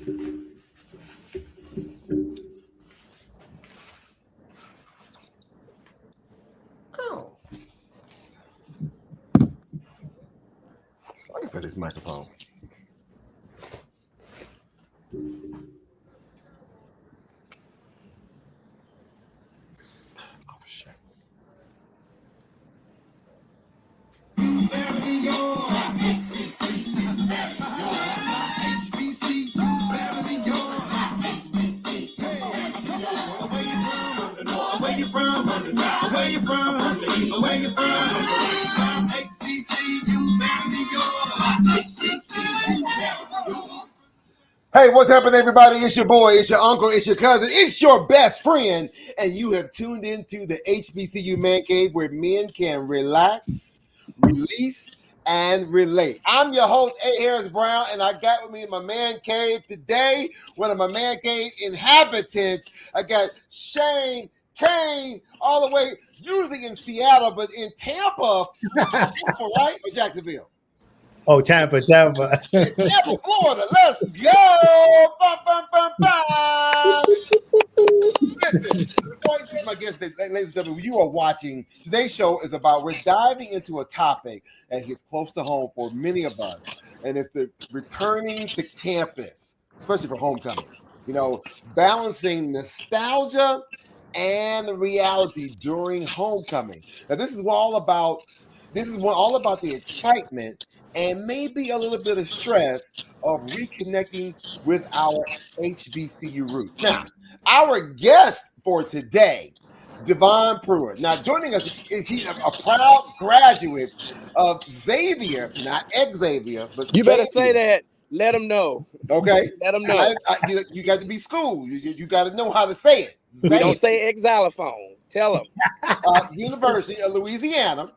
Oh. Looking for this microphone. Oh, shit. Where you from? Where you from? Where you from? HBCU Man Cave. Hey, what's happening, everybody? It's your boy, it's your uncle, it's your cousin, it's your best friend, and you have tuned into the HBCU Man Cave, where men can relax, release, and relate. I'm your host, A. Harris Brown, and I got with me in my man cave today, one of my man cave inhabitants. I got Shane Kane, all the way, usually in Seattle, but in Tampa, right? Or Jacksonville? Oh, Tampa. Tampa, Florida. Let's go. Bum, bum, bum, bum. Listen, before I introduce my guest, ladies and gentlemen, you are watching. Today's show is about, we're diving into a topic that hits close to home for many of us, and it's the returning to campus, especially for homecoming. You know, balancing nostalgia and reality during homecoming. Now, this is all about the excitement and maybe a little bit of stress of reconnecting with our HBCU roots. Now, our guest for today, Devon Pruitt. Now, joining us is he a proud graduate of Xavier, not Xavier, but you better Xavier. say that. Let them know. Okay, let them know. You got to be schooled. You got to know how to say it. We don't say xylophone. Tell them. University of Louisiana.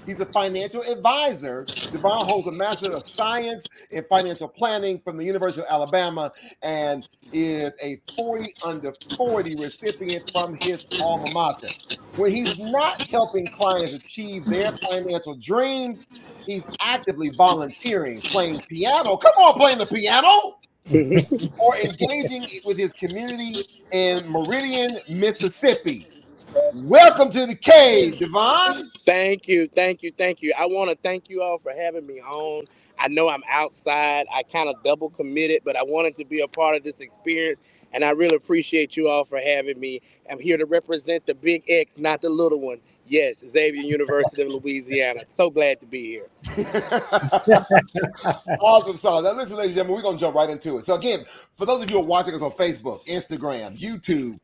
He's a financial advisor. Devon holds a Master of Science in Financial Planning from the University of Alabama and is a 40 under 40 recipient from his alma mater. When he's not helping clients achieve their financial dreams, he's actively volunteering, playing piano. Come on, playing the piano! Or engaging with his community in Meridian, Mississippi. Welcome to the cave, Devon. Thank you. I want to thank you all for having me on. I know I'm outside. I kind of double committed, but I wanted to be a part of this experience, and I really appreciate you all for having me. I'm here to represent the big X, not the little one. Yes, Xavier University of Louisiana. So glad to be here. Awesome sauce. Now listen, ladies and gentlemen, we're going to jump right into it. So again, for those of you who are watching us on Facebook, Instagram, YouTube,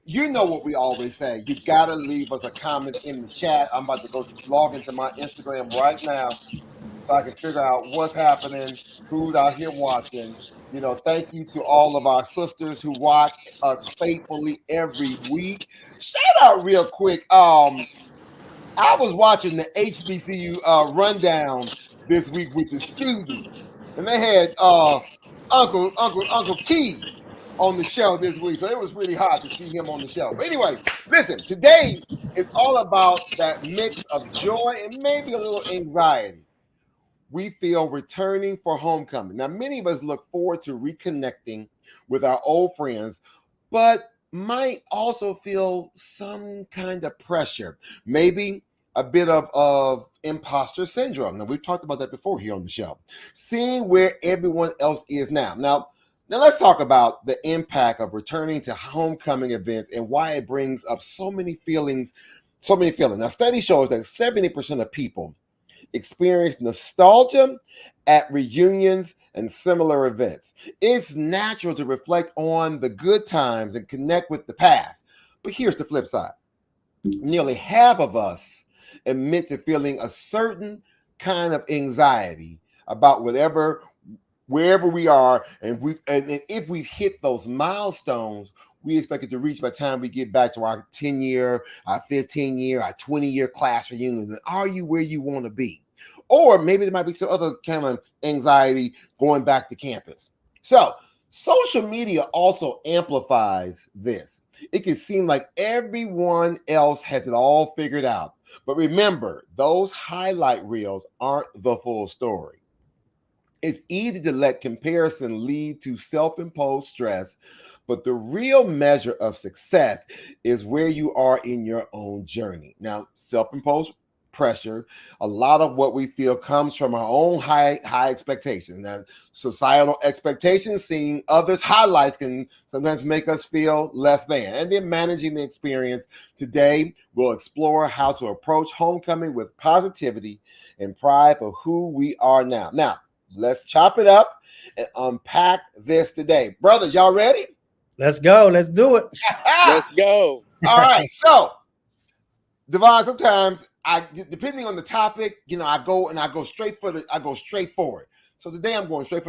you know what we always say. You got to leave us a comment in the chat. I'm about to go log into my Instagram right now so I can figure out what's happening, who's out here watching. You know, thank you to all of our sisters who watch us faithfully every week. Shout out real quick. I was watching the HBCU rundown this week with the students, and they had Uncle Keith on the show this week, so it was really hard to see him on the show. But anyway, listen, today is all about that mix of joy and maybe a little anxiety we feel returning for homecoming. Now, many of us look forward to reconnecting with our old friends, but might also feel some kind of pressure, maybe a bit of imposter syndrome. Now, we've talked about that before here on the show. Seeing where everyone else is now. Now let's talk about the impact of returning to homecoming events and why it brings up so many feelings. Now, study shows that 70% of people experience nostalgia at reunions and similar events. It's natural to reflect on the good times and connect with the past. But here's the flip side. Nearly half of us admit to feeling a certain kind of anxiety about wherever we are, and if we've hit those milestones we expect it to reach by the time we get back to our 10-year, our 15-year, our 20-year class reunion. Are you where you want to be? Or maybe there might be some other kind of anxiety going back to campus. So social media also amplifies this. It can seem like everyone else has it all figured out. But remember, those highlight reels aren't the full story. It's easy to let comparison lead to self-imposed stress, but the real measure of success is where you are in your own journey. Now, self-imposed pressure, a lot of what we feel comes from our own high expectations. Now, societal expectations, seeing others' highlights can sometimes make us feel less than. And then managing the experience. Today, we'll explore how to approach homecoming with positivity and pride for who we are now. Now, let's chop it up and unpack this today. Brothers, y'all ready? Let's go. Let's do it. Let's go. All right. So, Devon, sometimes depending on the topic, I go straight for it. So today I'm going straight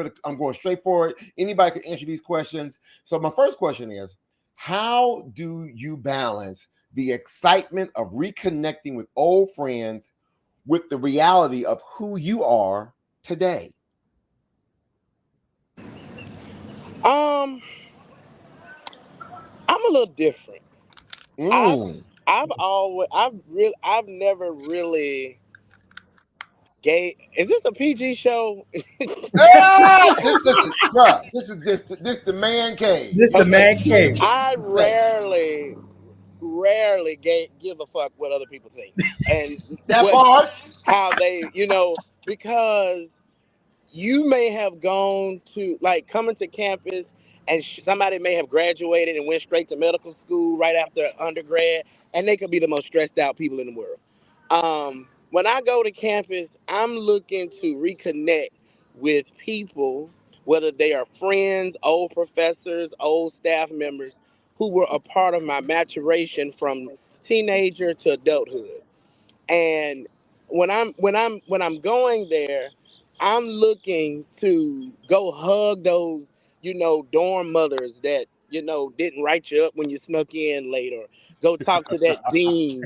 for it. Anybody can answer these questions. So my first question is, how do you balance the excitement of reconnecting with old friends with the reality of who you are today? I'm a little different. I've never really gay. Is this a PG show? This is just the man cave. This the Okay. man cave. I rarely give a fuck what other people think, and That part. how they, because you may have gone to, like, coming to campus, and somebody may have graduated and went straight to medical school right after undergrad, and they could be the most stressed out people in the world. When I go to campus, I'm looking to reconnect with people, whether they are friends, old professors, old staff members, who were a part of my maturation from teenager to adulthood. And when I'm going there, I'm looking to go hug those, dorm mothers that, didn't write you up when you snuck in late, or go talk to that dean.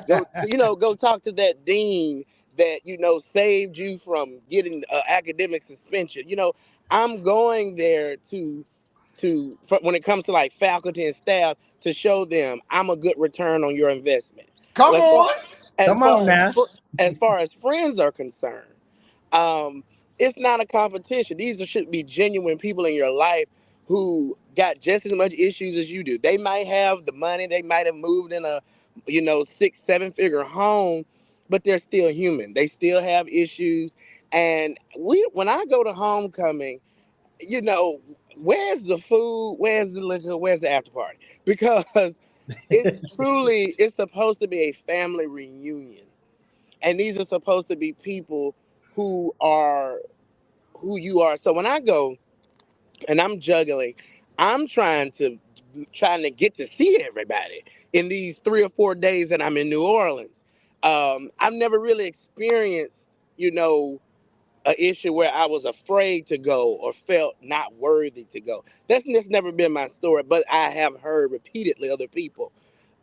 Go talk to that dean that, saved you from getting academic suspension. I'm going there when it comes to, like, faculty and staff, to show them I'm a good return on your investment. Come As far on. as Come far on as, now. as far as friends are concerned, um, it's not a competition. These should be genuine people in your life who got just as much issues as you do. They might have the money. They might have moved in a, 6-7 figure home, but they're still human. They still have issues. And when I go to homecoming, where's the food? Where's the liquor? Where's the after party? Because it's supposed to be a family reunion. And these are supposed to be people who are who you are. So when I go and I'm juggling, I'm trying to get to see everybody in these 3 or 4 days that I'm in New Orleans. I've never really experienced, an issue where I was afraid to go or felt not worthy to go. That's just never been my story, but I have heard repeatedly other people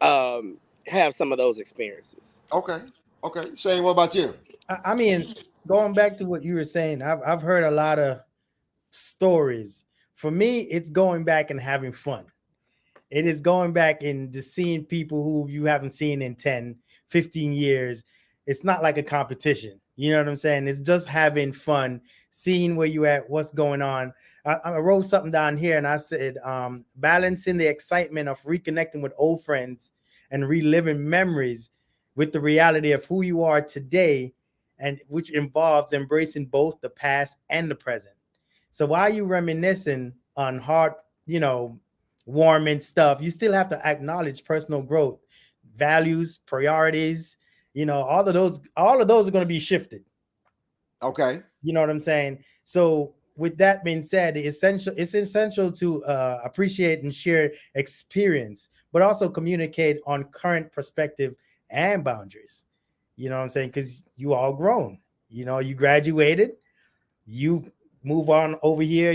have some of those experiences. Okay. Shane, what about you? I mean, going back to what you were saying, I've heard a lot of stories. For me, it's going back and having fun. It is going back and just seeing people who you haven't seen in 10, 15 years. It's not like a competition. You know what I'm saying? It's just having fun, seeing where you at, what's going on. I wrote something down here and I said, balancing the excitement of reconnecting with old friends and reliving memories with the reality of who you are today, and which involves embracing both the past and the present. So while you reminiscing on hard, warming stuff, you still have to acknowledge personal growth, values, priorities. All of those are going to be shifted. Okay. You know what I'm saying? So with that being said, it's essential to appreciate and share experience, but also communicate on current perspective and boundaries. You know what I'm saying? Because you all grown. You graduated, you move on over here.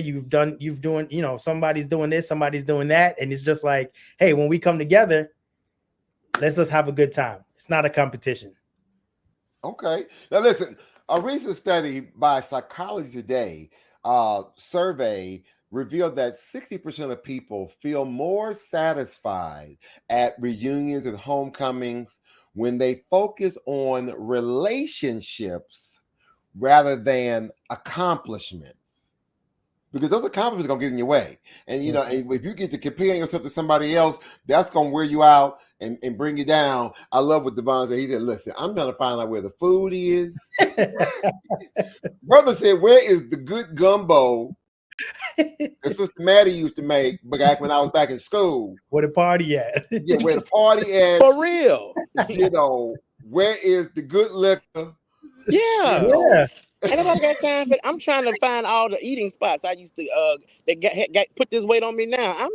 Somebody's doing this, somebody's doing that, and it's just like, hey, when we come together, let's just have a good time. It's not a competition. Okay. Now listen, a recent study by Psychology Today survey revealed that 60% of people feel more satisfied at reunions and homecomings when they focus on relationships rather than accomplishments. because those accomplishments gonna get in your way. And you know, and if you get to comparing yourself to somebody else, that's gonna wear you out and bring you down. I love what Devon said. He said, "Listen, I'm gonna find out where the food is." Brother said, "Where is the good gumbo that Sister Maddie used to make back when I was back in school? Where the party at? Yeah, where the party at? For real. You know, where is the good liquor? Yeah. You know, Yeah. Ain't nobody got time for it. I'm trying to find all the eating spots I used to that got put this weight on me now. I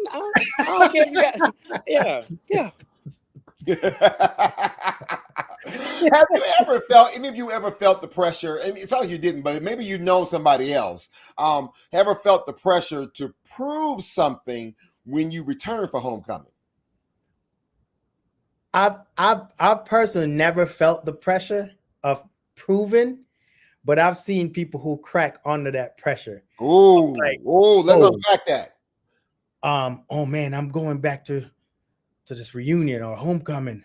don't care if you got yeah. Have you ever felt, any of you ever felt the pressure? I mean, it sounds like you didn't, but maybe you know somebody else. Ever felt the pressure to prove something when you return for homecoming? I've personally never felt the pressure of proving, but I've seen people who crack under that pressure. Ooh, Like, let's unpack that. Oh man, I'm going back to this reunion or homecoming.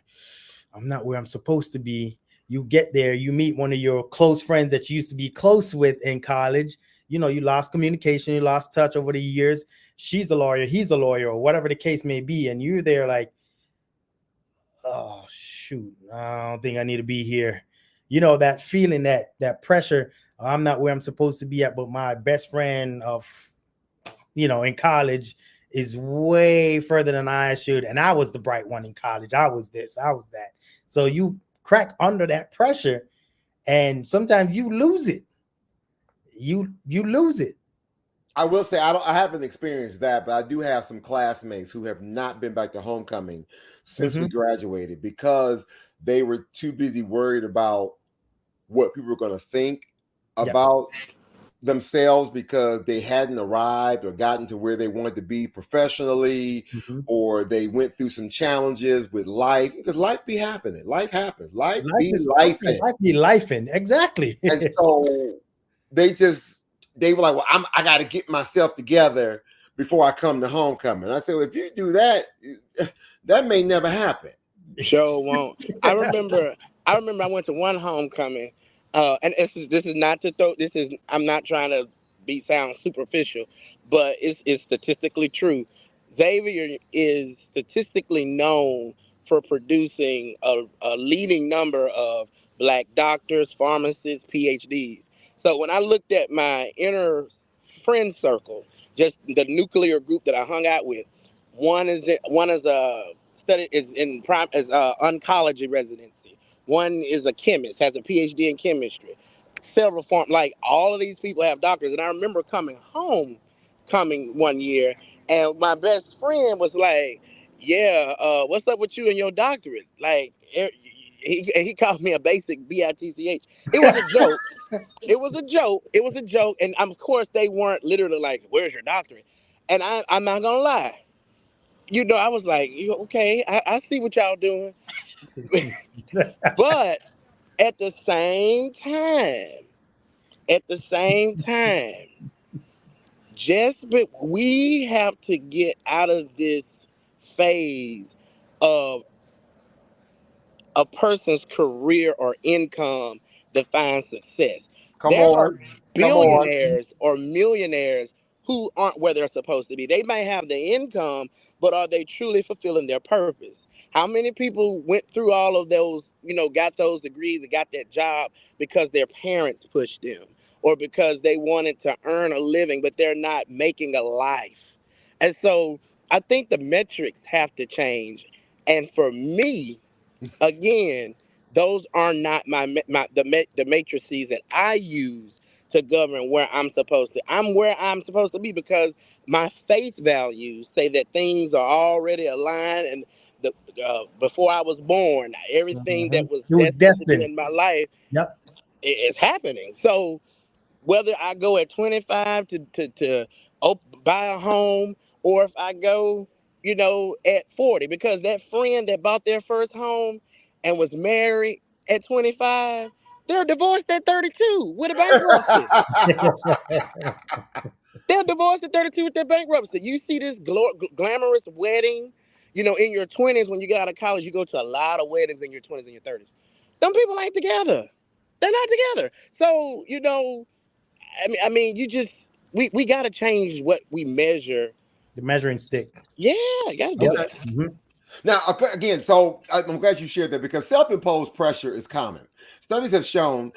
I'm not where I'm supposed to be. You get there, you meet one of your close friends that you used to be close with in college. You know, you lost communication, you lost touch over the years. She's a lawyer, he's a lawyer, or whatever the case may be. And you're there like, oh shoot, I don't think I need to be here. You know, that feeling, that pressure. I'm not where I'm supposed to be at, but my best friend of, you know, in college is way further than I should. And I was the bright one in college. I was this, I was that. So you crack under that pressure, and sometimes you lose it. You lose it. I will say I haven't experienced that, but I do have some classmates who have not been back to homecoming since we graduated because they were too busy worried about what people were going to think about themselves because they hadn't arrived or gotten to where they wanted to be professionally, or they went through some challenges with life, because life be happening. Life happens. Life be lifing. Exactly. And so they were like, well, I got to get myself together before I come to homecoming. I said, well, if you do that, that may never happen. Sure won't. I remember I went to one homecoming, and this is not to throw. This is I'm not trying to sound superficial, but it's statistically true. Xavier is statistically known for producing a leading number of Black doctors, pharmacists, PhDs. So when I looked at my inner friend circle, just the nuclear group that I hung out with, one is a study is in prime as oncology residency. One is a chemist, has a PhD in chemistry. Several form like all of these people have doctors. And I remember coming one year, and my best friend was like, "Yeah, what's up with you and your doctorate?" Like he called me a basic bitch. It was a joke. It was a joke. It was a joke. And of course, they weren't literally like, "Where's your doctorate?" And I'm not gonna lie. You know, I was like, okay, I see what y'all doing. But at the same time, we have to get out of this phase of a person's career or income defines success. There are billionaires or millionaires who aren't where they're supposed to be. They may have the income, but are they truly fulfilling their purpose? How many people went through all of those, got those degrees and got that job because their parents pushed them or because they wanted to earn a living, but they're not making a life? And so I think the metrics have to change. And for me, again, those are not the matrices that I use to govern where I'm supposed to. I'm where I'm supposed to be because my faith values say that things are already aligned, and before I was born, everything that was It was destined to be destined. in my life Yep. is happening. So whether I go at 25 to buy a home, or if I go, at 40, because that friend that bought their first home and was married at 25, they're divorced at 32 with a bankruptcy. They're divorced at 32 with their bankruptcy. You see this glamorous wedding, in your 20s. When you get out of college, you go to a lot of weddings in your 20s and your 30s. Them people ain't together. They're not together. So, I mean, you just we got to change what we measure. The measuring stick. Yeah, got to do Yep. that. Mhm. Now, again, so I'm glad you shared that because self-imposed pressure is common. Studies have shown,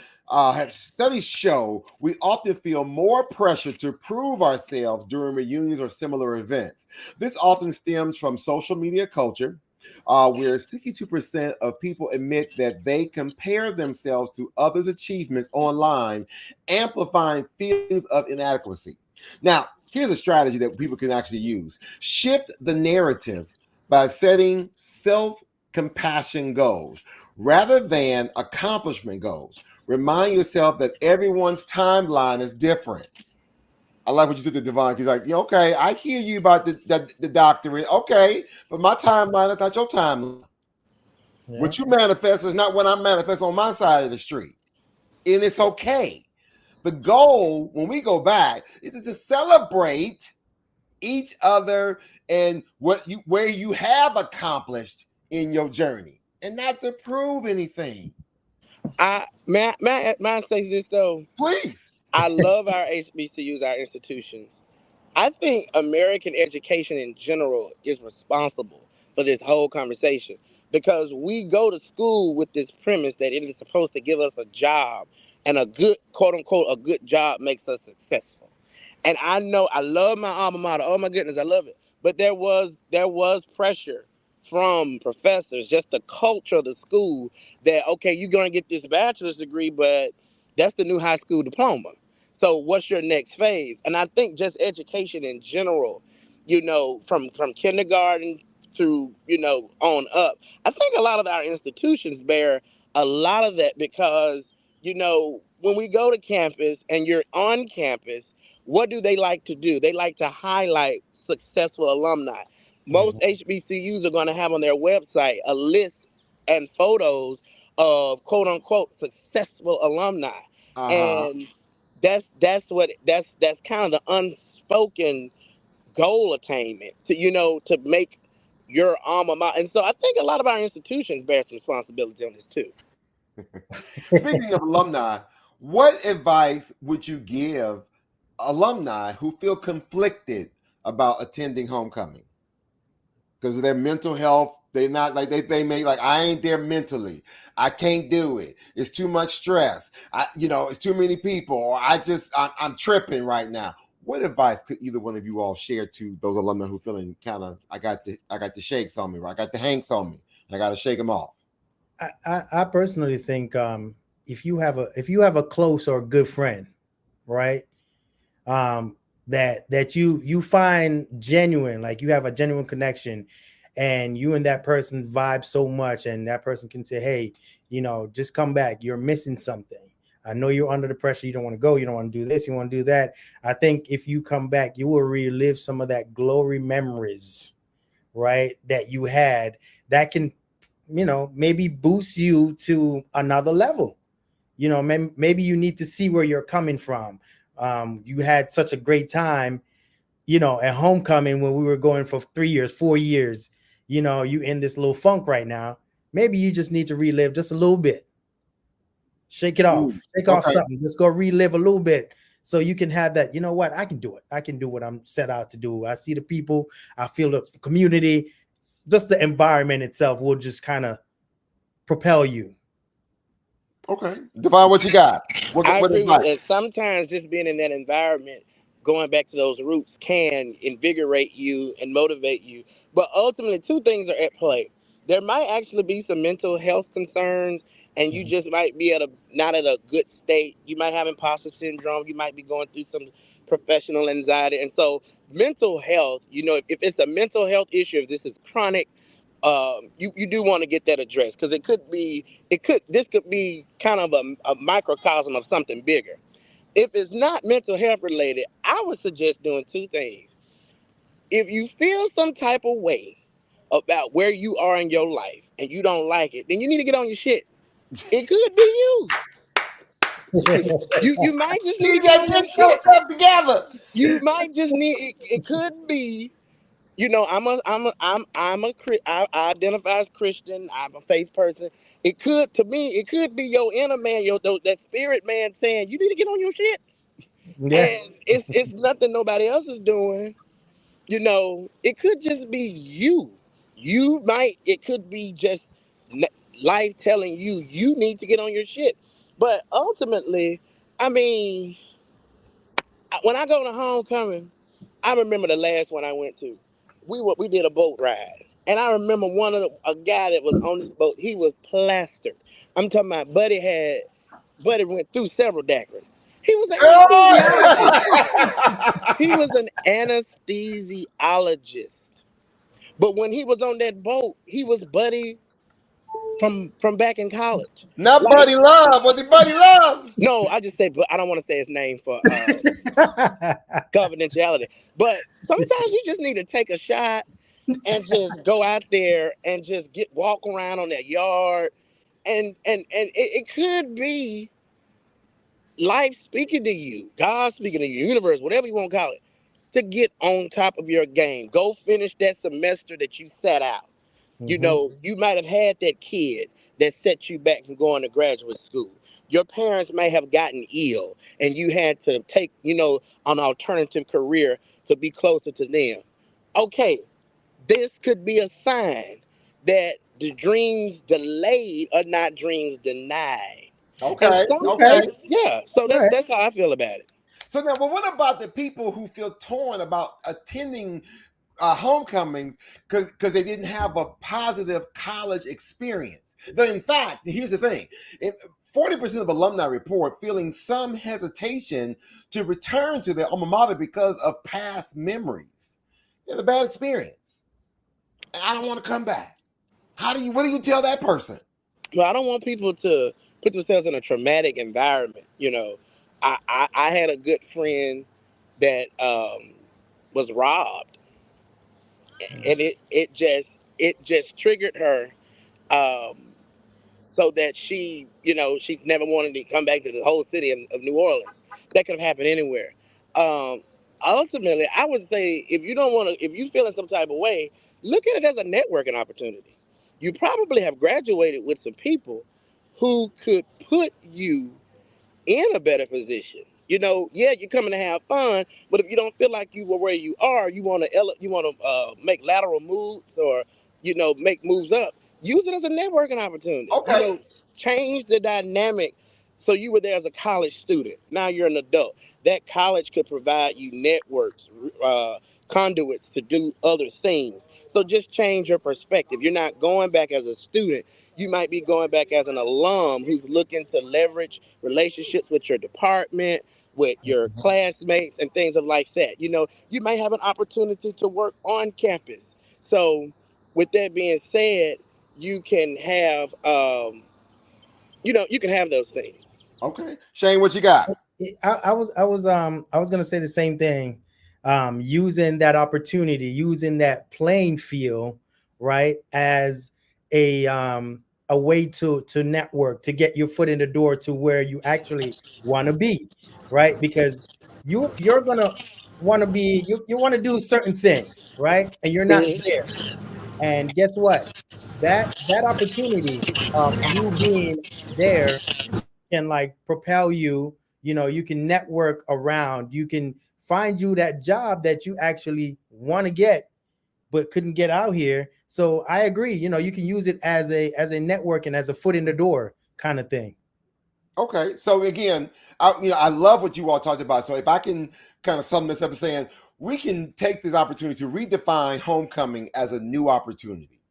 studies show we often feel more pressure to prove ourselves during reunions or similar events. This often stems from social media culture, where 62% of people admit that they compare themselves to others' achievements online, amplifying feelings of inadequacy. Now, here's a strategy that people can actually use: shift the narrative by setting self compassion goals rather than accomplishment goals. Remind yourself that everyone's timeline is different. I like what you said to Devon. He's like, yeah, okay, I hear you about the doctorate. Okay, but my timeline is not your timeline. Yeah. What you manifest is not what I manifest on my side of the street. And it's okay. The goal when we go back is to celebrate each other and what you where you have accomplished in your journey and not to prove anything. May I say this though? Please. I love our HBCUs, our institutions. I think American education in general is responsible for this whole conversation because we go to school with this premise that it is supposed to give us a job, and a good, quote unquote, a good job makes us successful. And I know I love my alma mater. Oh my goodness, I love it. But there was pressure from professors, just the culture of the school, that okay, you're gonna get this bachelor's degree, but that's the new high school diploma. So what's your next phase? And I think just education in general, from kindergarten to on up. I think a lot of our institutions bear a lot of that because when we go to campus and you're on campus, what do they like to do? They like to highlight successful alumni. Most Mhm. HBCUs are going to have on their website a list and photos of quote unquote successful alumni. Uh-huh. And that's kind of the unspoken goal attainment to make your alma mater. And so I think a lot of our institutions bear some responsibility on this too. Speaking of alumni, what advice would you give alumni who feel conflicted about attending homecoming because of their mental health? They not like they may like I ain't there mentally. I can't do it. It's too much stress. It's too many people. Or I'm tripping right now. What advice could either one of you all share to those alumni who feeling kind of I got the shakes on me, right? I got the hanks on me, and I got to shake them off. I personally think if you have a close or good friend, right? That you find genuine, like you have a genuine connection, and you and that person vibe so much, and that person can say, hey, just come back, you're missing something. I know you're under the pressure, you don't want to go, you don't want to do this, you want to do that. I think if you come back, you will relive some of that glory memories, right, that you had, that can maybe boost you to another level. Maybe you need to see where you're coming from. You had such a great time, at homecoming when we were going for 3 years, 4 years. You in this little funk right now. Maybe you just need to relive just a little bit. Shake it off. Shake off Okay. something. Just go relive a little bit so you can have that. You know what? I can do it. I can do what I'm set out to do. I see the people. I feel the community. Just the environment itself will just kind of propel you. Okay. Devon, what you got? I What agree with advice? that. Sometimes just being in that environment, going back to those roots, can invigorate you and motivate you. But ultimately, two things are at play. There might actually be some mental health concerns, and you Mhm. just might be not at a good state. You might have imposter syndrome. You might be going through some professional anxiety, and so mental health. If it's a mental health issue, if this is chronic, you do want to get that addressed because this could be kind of a microcosm of something bigger. If it's not mental health related, I would suggest doing two things. If you feel some type of way about where you are in your life and you don't like it, then you need to get on your shit. It could be you. You might just need to You get got on to your get your shit. stuff together. You might just need it could be. I identify as Christian. I'm a faith person. To me, it could be your inner man, that spirit man saying, you need to get on your shit. Yeah. And it's nothing nobody else is doing. It could just be you. It could be just n- life telling you need to get on your shit. But ultimately, I mean, when I go to homecoming, I remember the last one I went to. We did a boat ride, and I remember a guy that was on this boat. He was plastered. I'm talking about Buddy went through several daiquiris. He was an anesthesiologist. He was an anesthesiologist. But when he was on that boat, he was Buddy from back in college. Not Like, Buddy Love. Was it Buddy Love? no, I just say, but I don't want to say his name for confidentiality. But sometimes you just need to take a shot and just go out there and just walk around on that yard, and it could be life speaking to you, God speaking to you, universe, whatever you want to call it, to get on top of your game. Go finish that semester that you sat out. Mhm. You might have had that kid that set you back from going to graduate school. Your parents may have gotten ill and you had to take, an alternative career to be closer to them. Okay, this could be a sign that the dreams delayed are not dreams denied. And Okay, Okay. okay. sometimes, yeah, so All right. that's how I feel about it. So now, but what about the people who feel torn about attending homecomings because they didn't have a positive college experience? Though in fact, here's the thing: 40% of alumni report feeling some hesitation to return to their alma mater because of past memories. They had a bad experience, and I don't want to come back. What do you tell that person? Well, I don't want people to put themselves in a traumatic environment. I had a good friend that was robbed, and it just triggered her, um, so that she never wanted to come back to the whole city of New Orleans. That could have happened anywhere. Um, Ultimately, I would say if you feel in some type of way, look at it as a networking opportunity. You probably have graduated with some people who could put you in a better position. Yeah, you're coming to have fun, but if you don't feel like you were where you are, you want to make lateral moves, or make moves up. Use it as a networking opportunity. Okay, Change the dynamic. So you were there as a college student. Now you're an adult. That college could provide you networks, conduits to do other things. So just change your perspective. You're not going back as a student. You might be going back as an alum who's looking to leverage relationships with your department, with your classmates, and things of like that. You might have an opportunity to work on campus. So, with that being said, you can have, you can have those things. okay. Shane, what you got? I was gonna say the same thing. Using that opportunity, using that playing field, right, as a way to network, to get your foot in the door to where you actually want to be, right? Because you're gonna want to be you want to do certain things, right? And you're not Mhm. there. And guess what? That opportunity of you being there can like propel you. You can network around, you can find you that job that you actually want to get but couldn't get out here. So I agree, you can use it as a network and as a foot in the door kind of thing. Okay, so again, I love what you all talked about. So if I can kind of sum this up, saying we can take this opportunity to redefine homecoming as a new opportunity.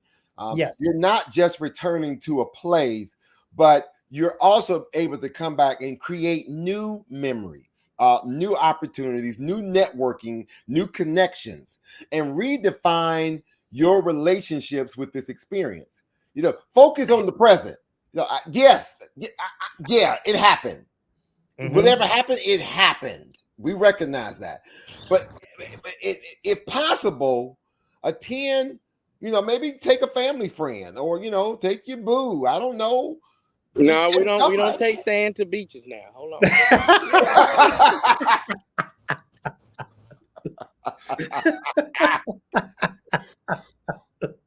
Yes. You're not just returning to a place, but you're also able to come back and create new memories, new opportunities, new networking, new connections, and redefine your relationships with this experience. Focus on the present. Yes, yeah, it happened. Mm-hmm. Whatever happened, it happened. We recognize that. But if possible, attend, maybe take a family friend or, take your boo. I don't know. Just No, we get don't. We don't somebody. take sand to beaches now. Hold on.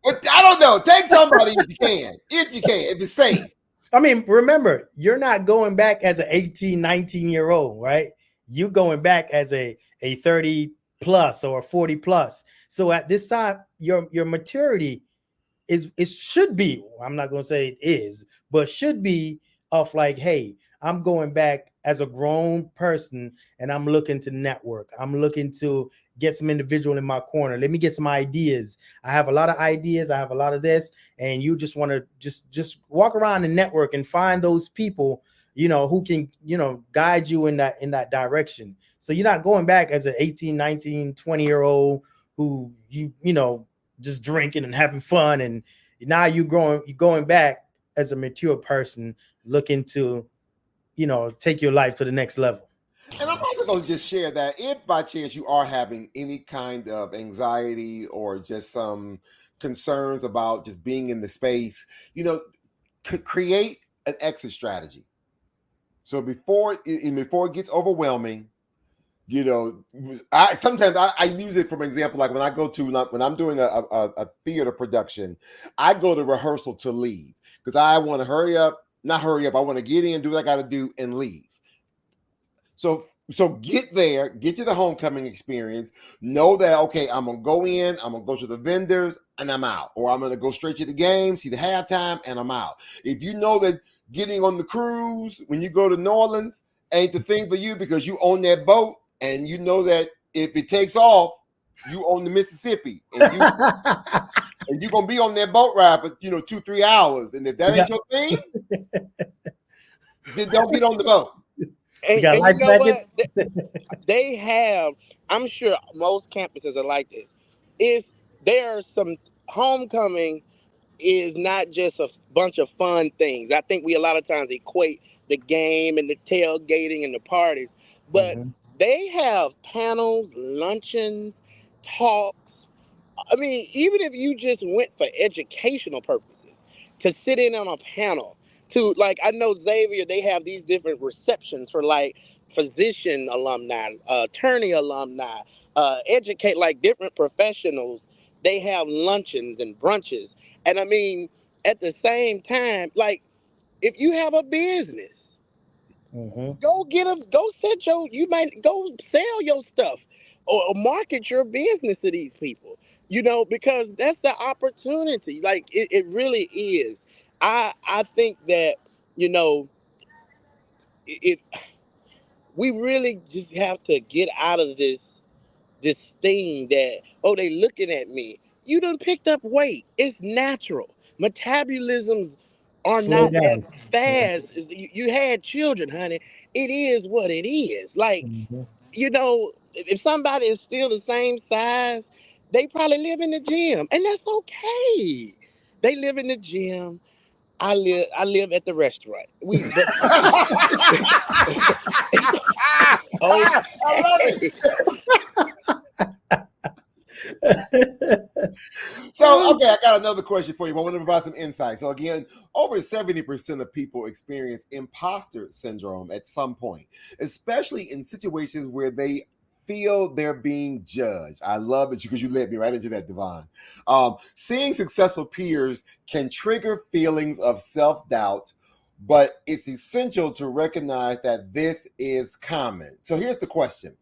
But I don't know. Take somebody if you can. If it's safe. I mean, remember, you're not going back as an 18, 19-year-old, right? You going back as a 30 plus or a 40 plus. So at this time, your maturity is, it should be, I'm not going to say it is, but should be of like, hey, I'm going back as a grown person and I'm looking to network. I'm looking to get some individual in my corner. Let me get some ideas. I have a lot of ideas. I have a lot of this. And you just want to just walk around and network and find those people, who can, guide you in that direction. So you're not going back as an 18, 19, 20-year old who just drinking and having fun, and now you're going back as a mature person looking to take your life to the next level. And I'm also going to just share that if by chance you are having any kind of anxiety or just some concerns about just being in the space, create an exit strategy. So before it gets overwhelming, I sometimes use it from example, like when I go to, when I'm doing a theater production, I go to rehearsal to leave because I want to not hurry up. I want to get in, do what I got to do, and leave. So get there, get to the homecoming experience. Know that, okay, I'm gonna go in, I'm gonna go to the vendors, and I'm out, or I'm gonna go straight to the game, see the halftime, and I'm out. If you know that getting on the cruise when you go to New Orleans ain't the thing for you because you own that boat, and you know that if it takes off, you own the Mississippi, and you're gonna be on that boat ride for 2-3 hours. And if that ain't your thing, then don't get on the boat. And you know what? They have, I'm sure most campuses are like this. There are some homecoming is not just a bunch of fun things. I think we a lot of times equate the game and the tailgating and the parties, but they have panels, luncheons, talks. I mean, even if you just went for educational purposes, to sit in on a panel, to, like, I know Xavier, they have these different receptions for like physician alumni, attorney alumni, educate, like different professionals. They have luncheons and brunches. And I mean, at the same time, like, if you have a business, you might go sell your stuff or market your business to these people, because that's the opportunity. Like, it really is. I think that, it we really just have to get out of this thing that, oh, they looking at me. You done picked up weight. It's natural. Metabolisms are Slow not as down. fast as you had children, honey. It is what it is. Like, if somebody is still the same size, they probably live in the gym, and that's okay. They live in the gym. I live at the restaurant. I love it. So, okay, I got another question for you. I want to provide some insight. So, again, over 70% of people experience imposter syndrome at some point, especially in situations where they feel they're being judged. I love it because you led me right into that, Devon. Seeing successful peers can trigger feelings of self-doubt, but it's essential to recognize that this is common. So here's the question.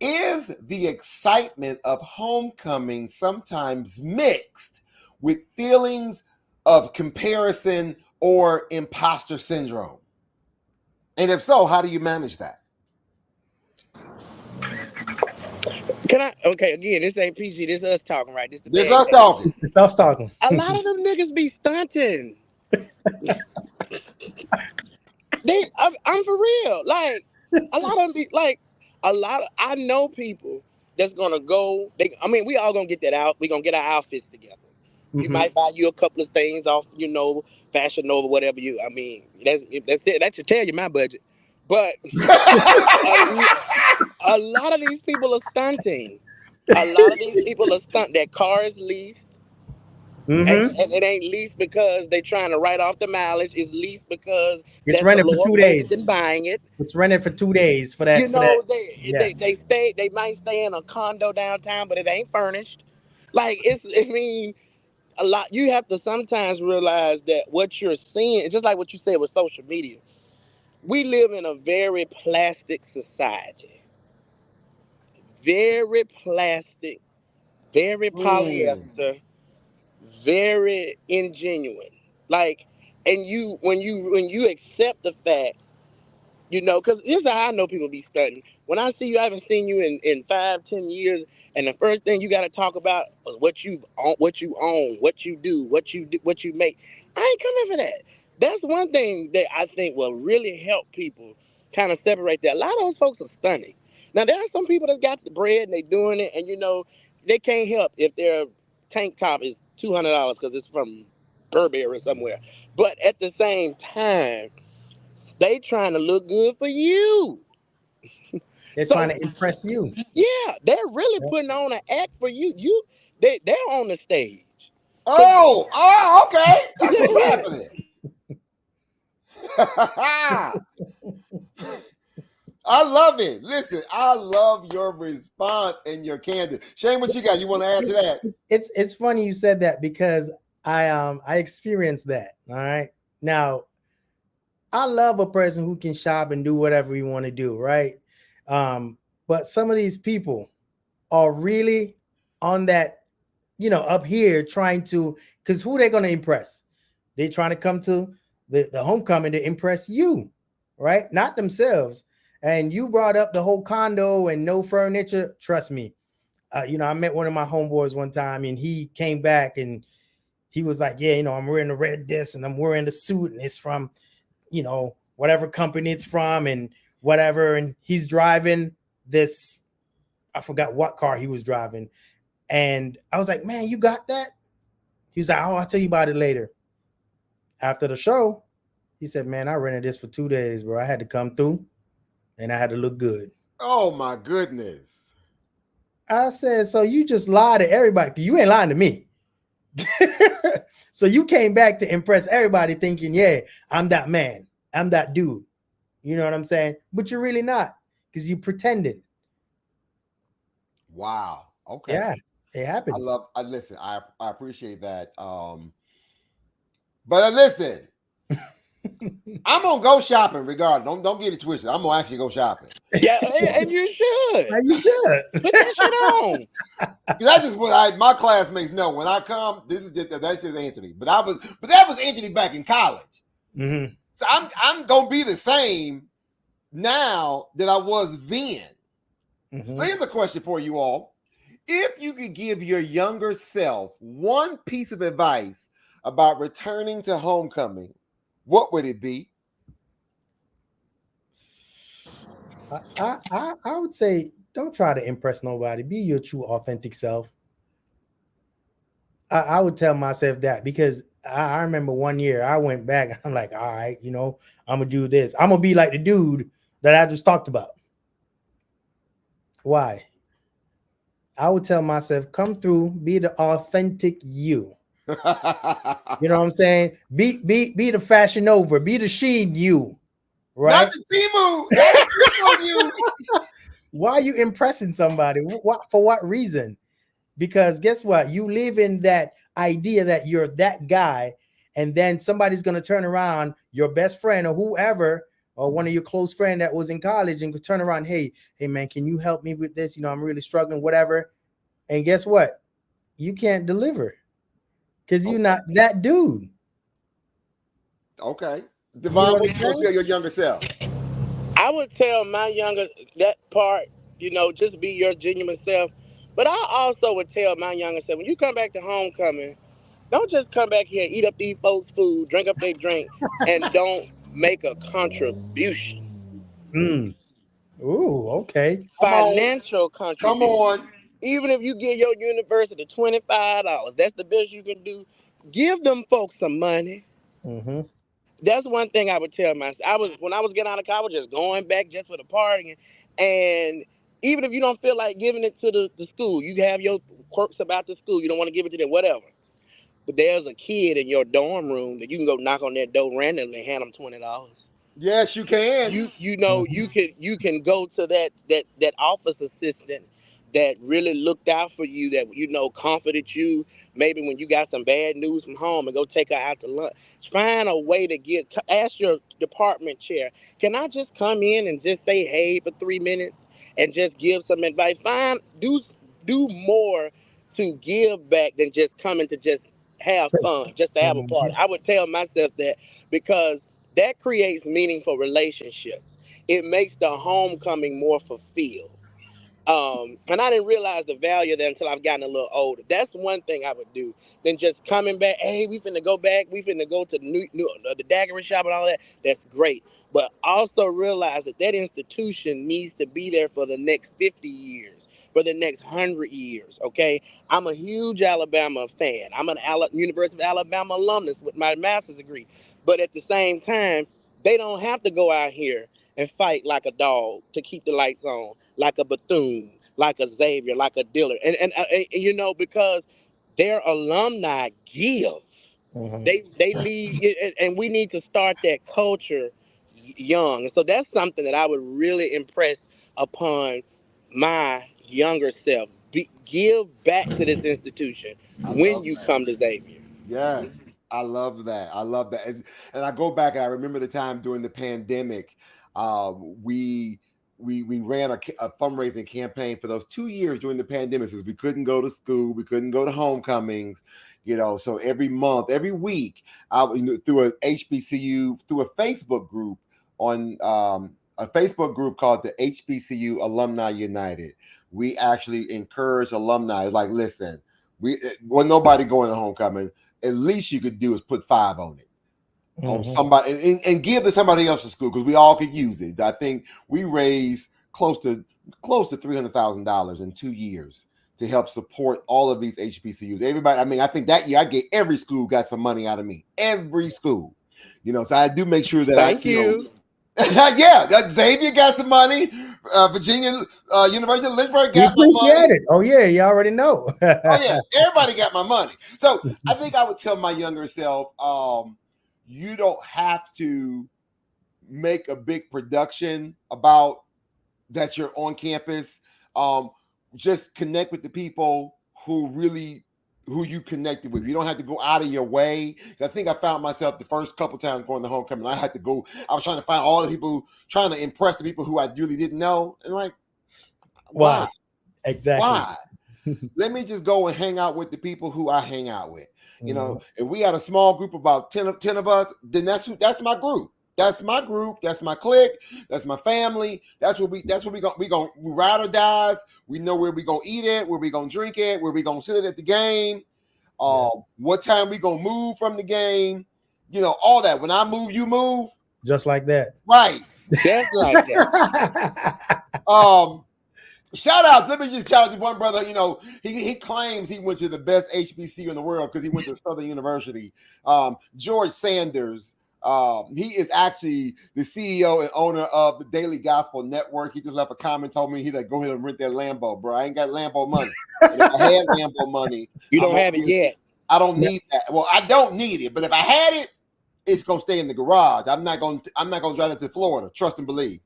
Is the excitement of homecoming sometimes mixed with feelings of comparison or imposter syndrome? And if so, how do you manage that? Okay, again, this ain't PG. This us talking, right? This us talking. It's us talking. A lot of them niggas be stunting. I'm for real. Like, a lot of them be like, I know people that's gonna go. We all gonna get that out. We gonna get our outfits together. You might buy you a couple of things off, Fashion Nova, whatever you. I mean, that's it. That should tell you my budget. But a lot of these people are stunting. A lot of these people are stunt. That car is leased. And it ain't leased because they trying to write off the mileage. It's leased because it's that's rented the for lower 2 payment days. than buying it. It's rented for 2 days for that. They might stay in a condo downtown, but it ain't furnished. Like, a lot. You have to sometimes realize that what you're seeing, just like what you said with social media. We live in a very plastic society. Very plastic, very Mm. polyester, very ingenuine. Like, and when you accept the fact, because here's how I know people be stunting. When I see you, I haven't seen you in 5, 10 years, and the first thing you got to talk about is what you own, what you do, what you make. I ain't coming for that. That's one thing that I think will really help people kind of separate that. A lot of those folks are stunning. Now there are some people that's got the bread and they doing it, and they can't help if their tank top is $200 because it's from Burberry somewhere. But at the same time, they trying to look good for you. They're trying So to impress you. yeah, they're really Yeah. putting on an act for you. They're on the stage. Cause Oh, okay. That's yeah, what's yeah. happening. I love it. Listen, I love your response and your candor. Shane, what you got? You want to add to that? It's funny you said that because I experienced that. All right. Now I love a person who can shop and do whatever you want to do, right? But some of these people are really on that, up here trying to, because who they're going to impress? They're trying to come to the homecoming to impress you, right? Not themselves. And you brought up the whole condo and no furniture. Trust me. I met one of my homeboys one time and he came back and he was like, yeah, I'm wearing the red disc and I'm wearing the suit and it's from, whatever company it's from and whatever. And he's driving this, I forgot what car he was driving. And I was like, man, you got that? He was like, oh, I'll tell you about it later. After the show, he said, man, I rented this for 2 days, bro. I had to come through and I had to look good. Oh my goodness. I said, so you just lie to everybody. You ain't lying to me. So you came back to impress everybody thinking, yeah, I'm that man. I'm that dude. You know what I'm saying? But you're really not because you pretended. Wow. Okay. Yeah, it happens. I listen, I appreciate that. But listen, I'm gonna go shopping regardless. Don't get it twisted. I'm gonna actually go shopping. Yeah, and you should. You should. Put that shit on. That's just what my classmates know. When I come, that's just Anthony. But that was Anthony back in college. Mm-hmm. So I'm gonna be the same now that I was then. Mm-hmm. So here's a question for you all. If you could give your younger self one piece of advice about returning to homecoming, what would it be? I would say don't try to impress nobody. Be your true, authentic self. I would tell myself that because I remember one year I went back. I'm like, all right, I'm gonna do this. I'm gonna be like the dude that I just talked about. Why? I would tell myself, come through, be the authentic you. You know what I'm saying? Be the Fashion Nova, be the Sheen you, right? Not the Timu. Not the Timu you. Why are you impressing somebody? For what reason? Because guess what? You live in that idea that you're that guy, and then somebody's gonna turn around, your best friend or whoever, or one of your close friend that was in college, and could turn around, hey man, can you help me with this? I'm really struggling, whatever. And guess what? You can't deliver because you're not that dude. Okay. Devon, what you gonna tell your younger self? I would tell my younger that part, just be your genuine self. But I also would tell my younger self, when you come back to homecoming, don't just come back here and eat up these folks' food, drink up their drink, and don't make a contribution. Ooh, okay. Financial Come contribution. on. Even if you give your university $25, that's the best you can do. Give them folks some money. Mm-hmm. That's one thing I would tell myself. When I was getting out of college, just going back just for the partying. And even if you don't feel like giving it to the school, you have your quirks about the school. You don't want to give it to them, whatever. But there's a kid in your dorm room that you can go knock on their door randomly and hand them $20. Yes, you can. You can go to that office assistant that really looked out for you, that comforted you. Maybe when you got some bad news from home, and go take her out to lunch. Find a way to ask your department chair, can I just come in and just say hey for 3 minutes and just give some advice? Do more to give back than just coming to just have fun, just to have a party. I would tell myself that, because that creates meaningful relationships. It makes the homecoming more fulfilled. And I didn't realize the value of that until I've gotten a little older. That's one thing I would do than just coming back. Hey, we finna go back. We finna go to the daiquiri shop and all that. That's great. But also realize that institution needs to be there for the next 50 years, for the next 100 years, okay? I'm a huge Alabama fan. I'm an University of Alabama alumnus with my master's degree. But at the same time, they don't have to go out here and fight like a dog to keep the lights on, like a Bethune, like a Xavier, like a Dillard. And because their alumni give. They need, and we need to start that culture young. And so that's something that I would really impress upon my younger self. Give back to this institution when you come to Xavier. Yes, I love that. I love that. And I go back and I remember the time during the pandemic. We ran a fundraising campaign for those 2 years during the pandemic, since we couldn't go to school, we couldn't go to homecomings, So every month, every week, through a HBCU, through a Facebook group on a Facebook group called the HBCU Alumni United, we actually encourage alumni. Like, listen, nobody going to homecoming. At least you could do is put 5 on it. On somebody and give to somebody else's school, because we all could use it. I think we raised close to $300,000 in 2 years to help support all of these HBCUs. Everybody, I think that year I gave every school got some money out of me. Every school, so I do make sure that Thank you. Yeah, Xavier got some money. Virginia University of Lynchburg got my money. It. Oh yeah, you already know. Oh yeah, everybody got my money. So I think I would tell my younger self, you don't have to make a big production about that you're on campus. Just connect with the people who you connected with. You don't have to go out of your way. So I think I found myself the first couple times going to homecoming, I was trying to find all the people, trying to impress the people who I really didn't know. And like, why? Exactly. Why? Let me just go and hang out with the people who I hang out with. If we had a small group, about 10 of us, then that's my group. That's my group. That's my clique. That's my family. That's what we ride or dies. We know where we gonna eat it, where we gonna drink it, where we gonna sit it at the game. What time we gonna move from the game. All that. When I move, you move. Just like that. Right. Just like that. Shout out. Let me just shout out to one brother. He claims he went to the best HBCU in the world because he went to Southern University. George Sanders. He is actually the CEO and owner of the Daily Gospel Network. He just left a comment, told me go ahead and rent that Lambo, bro. I ain't got Lambo money. And if I had Lambo money, you don't have it yet. I don't need that. Well, I don't need it, but if I had it, it's gonna stay in the garage. I'm not gonna drive it to Florida. Trust and believe.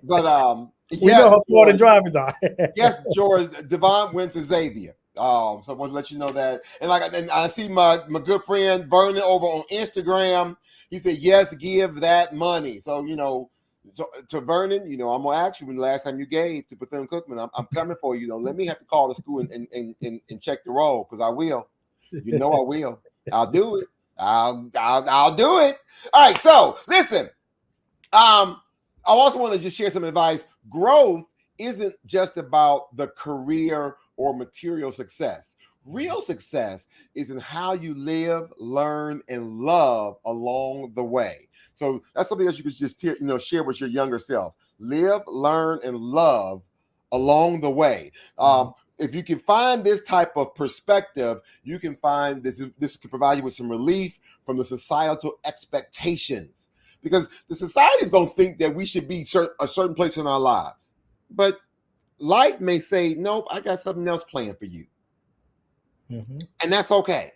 But we know how Florida drivers are. Yes, George Devon went to Xavier. So I want to let you know that. And I see my good friend Vernon over on Instagram. He said, yes, give that money. So to Vernon, I'm gonna ask you when the last time you gave to Bethune-Cookman. I'm coming for you. Let me have to call the school and check the roll, because I will. I will. I'll do it. I'll do it. All right. So listen. I also want to just share some advice. Growth isn't just about the career or material success. Real success is in how you live, learn, and love along the way. So that's something that you could just share with your younger self. Live, learn, and love along the way. If you can find this type of perspective, you can find this can provide you with some relief from the societal expectations. Because the society is going to think that we should be a certain place in our lives. But life may say, nope, I got something else planned for you. And that's okay.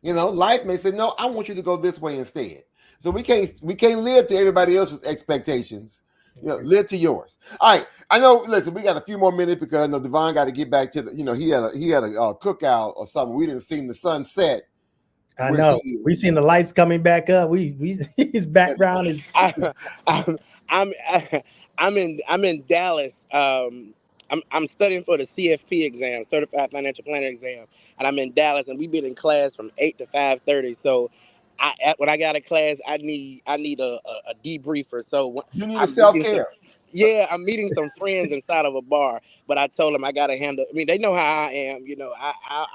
Life may say, no, I want you to go this way instead. So we can't live to everybody else's expectations. You know, live to yours. All right. I know. Listen, we got a few more minutes because I know Devon got to get back to the. You know, he had a cookout or something. We didn't see the sunset. I know. We seen the lights coming back up. We his background is. I'm I'm in Dallas. I'm studying for the CFP exam, Certified Financial Planner exam, and I'm in Dallas, and we've been in class from 8 to 5:30. So, when I got a class, I need a debriefer. So you need a I'm meeting some, self-care. yeah, I'm meeting some friends inside of a bar, but I told them I got to handle. I mean, they know how I am. You know,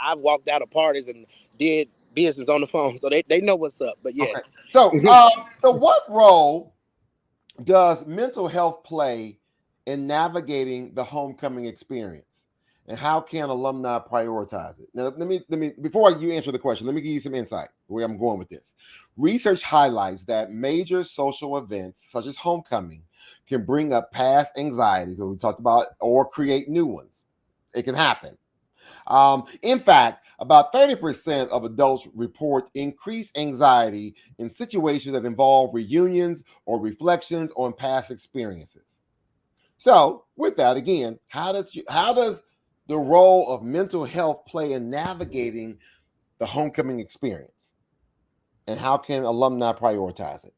I've walked out of parties and did business on the phone, so they know what's up. But yes. Okay. So, so what role does mental health play in navigating the homecoming experience, and how can alumni prioritize it? Now, let me before you answer the question, let me give you some insight where I'm going with this. Research highlights that major social events such as homecoming can bring up past anxieties that we talked about or create new ones. It can happen. In fact, about 30% of adults report increased anxiety in situations that involve reunions or reflections on past experiences. So, with that, again, how does the role of mental health play in navigating the homecoming experience, and how can alumni prioritize it?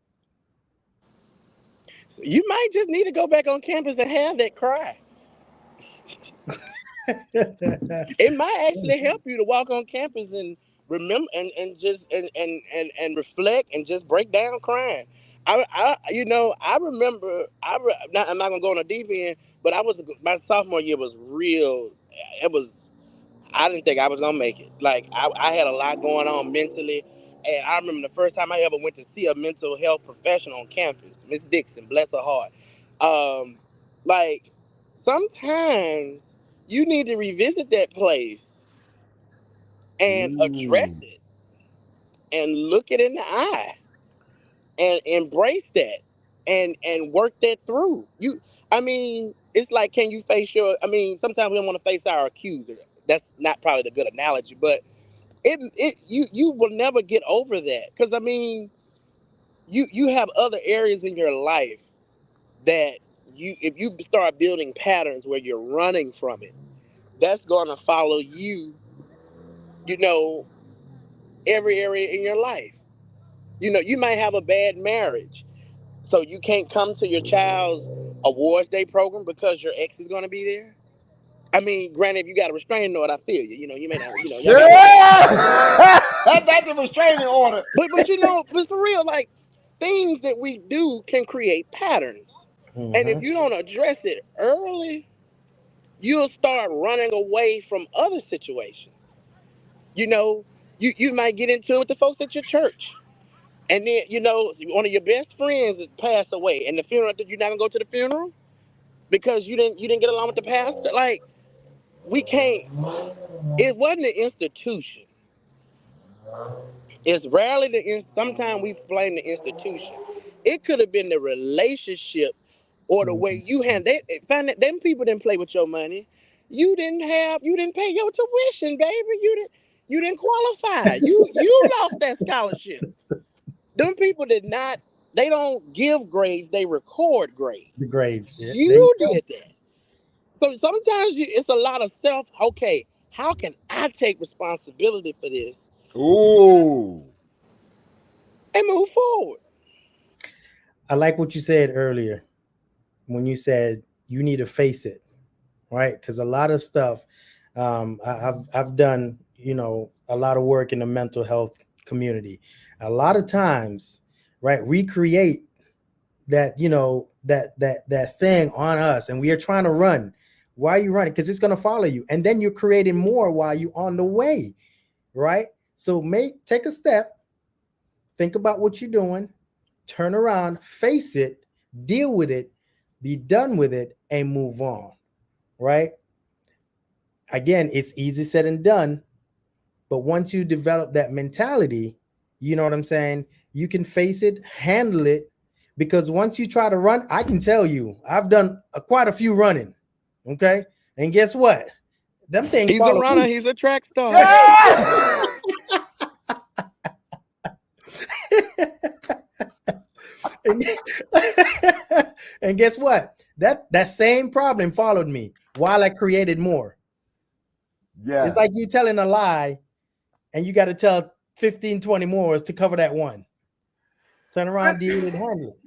You might just need to go back on campus and have that cry. It might actually help you to walk on campus and remember and just and reflect and just break down crying. I remember I'm not gonna go on a deep end, but my sophomore year was real. It was I didn't think I was gonna make it. Like I had a lot going on mentally, and I remember the first time I ever went to see a mental health professional on campus, Miss Dixon, bless her heart. Um, like sometimes you need to revisit that place and address Ooh. it and look it in the eye and embrace that and work that through. I mean, it's like, can you face I mean, sometimes we don't want to face our accuser. That's not probably the good analogy, but you will never get over that, because I mean, you have other areas in your life that if you start building patterns where you're running from it, that's going to follow you, you know, every area in your life. You know, you might have a bad marriage, so you can't come to your child's awards day program because your ex is going to be there. I mean, granted, if you got a restraining order, I feel you. You know, you may not. You know, y'all got. Yeah, that's a restraining order. But you know, but for real, like things that we do can create patterns, and if you don't address it early, you'll start running away from other situations. You know, you might get into it with the folks at your church. And then, you know, one of your best friends has passed away, and the funeral, you're not gonna go to the funeral because you didn't get along with the pastor. Like, we can't. It wasn't an institution. It's rarely sometimes we blame the institution. It could have been the relationship or the way you handle. Find that them people didn't play with your money. You didn't pay your tuition, baby. You didn't qualify. You lost that scholarship. Them people did not. They don't give grades. They record grades. The grades. Yeah, You did that. So sometimes it's a lot of self. Okay, how can I take responsibility for this Ooh. and move forward? I like what you said earlier when you said you need to face it, right? Because a lot of stuff, I've done, you know, a lot of work in the mental health community. A lot of times, right, we create that, you know, that thing on us, and we are trying to run. Why are you running? Because it's going to follow you, and then you're creating more while you're on the way, right? So take a step, think about what you're doing, turn around, face it, deal with it, be done with it, and move on, right? Again, it's easy said and done, but once you develop that mentality, you know what I'm saying, you can face it, handle it, because once you try to run, I can tell you, I've done quite a few running, okay? And guess what? Them things He's a follow runner. me. He's a track star. Yeah! And guess what? That same problem followed me while I created more. Yeah. It's like you telling a lie and you got to tell 15, 20 more to cover that one. Turn around, deal with it, handle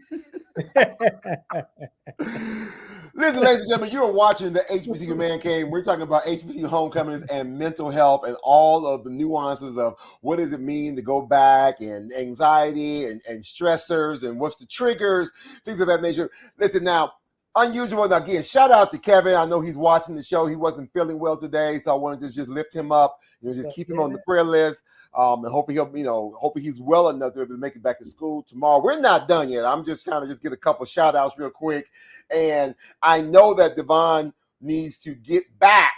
it. Listen, ladies and gentlemen, you're watching the HBCU Man Cave. We're talking about HBCU homecomings and mental health and all of the nuances of what does it mean to go back and anxiety and stressors and what's the triggers, things of that nature. Listen now, unusual. Now, again, shout out to Kevin. I know he's watching the show. He wasn't feeling well today, so I wanted to just lift him up, just keep him on the prayer list. And hopefully hopefully he's well enough to be able to make it back to school tomorrow. We're not done yet. I'm just kind of just get a couple shout outs real quick. And I know that Devon needs to get back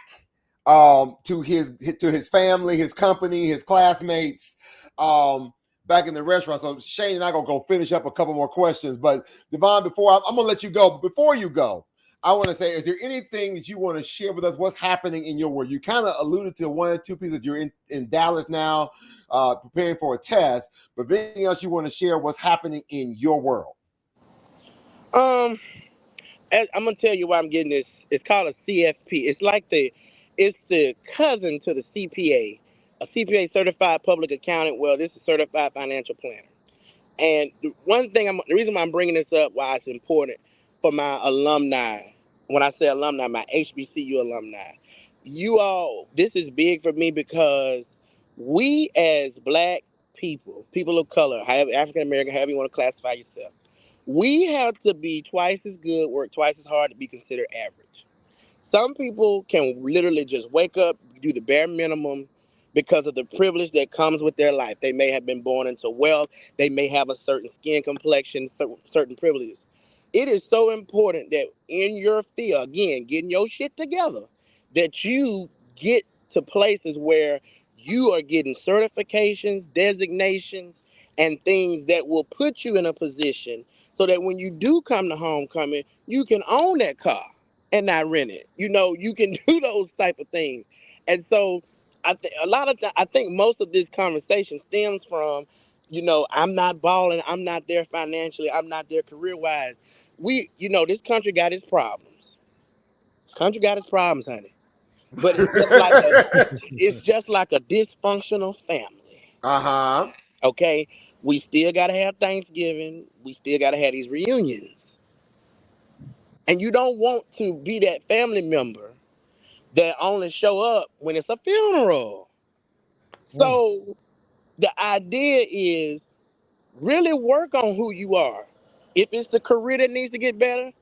to his family, his company, his classmates, back in the restaurant. So Shane and I gonna go finish up a couple more questions. But Devon, I'm gonna let you go. Before you go, I want to say, is there anything that you want to share with us? What's happening in your world? You kind of alluded to one or two pieces. You're in Dallas now, preparing for a test. But anything else you want to share? What's happening in your world? I'm gonna tell you why I'm getting this. It's called a CFP. It's the cousin to the CPA, a CPA, certified public accountant. Well, this is certified financial planner. And the reason why I'm bringing this up, why it's important for my alumni. When I say alumni, my HBCU alumni, this is big for me because we as Black people of color, however African American, however you want to classify yourself, we have to be twice as good, work twice as hard to be considered average. Some people can literally just wake up, do the bare minimum because of the privilege that comes with their life. They may have been born into wealth. They may have a certain skin complexion, certain privileges. It is so important that in your field, again, getting your shit together, that you get to places where you are getting certifications, designations, and things that will put you in a position so that when you do come to homecoming, you can own that car and not rent it. You can do those type of things. And so I think most of this conversation stems from, I'm not balling, I'm not there financially, I'm not there career-wise. This country got its problems. This country got its problems, honey. But it's just like a dysfunctional family. Uh-huh. Okay? We still gotta have Thanksgiving. We still gotta have these reunions. And you don't want to be that family member that only show up when it's a funeral. So the idea is really work on who you are. If it's the career that needs to get better,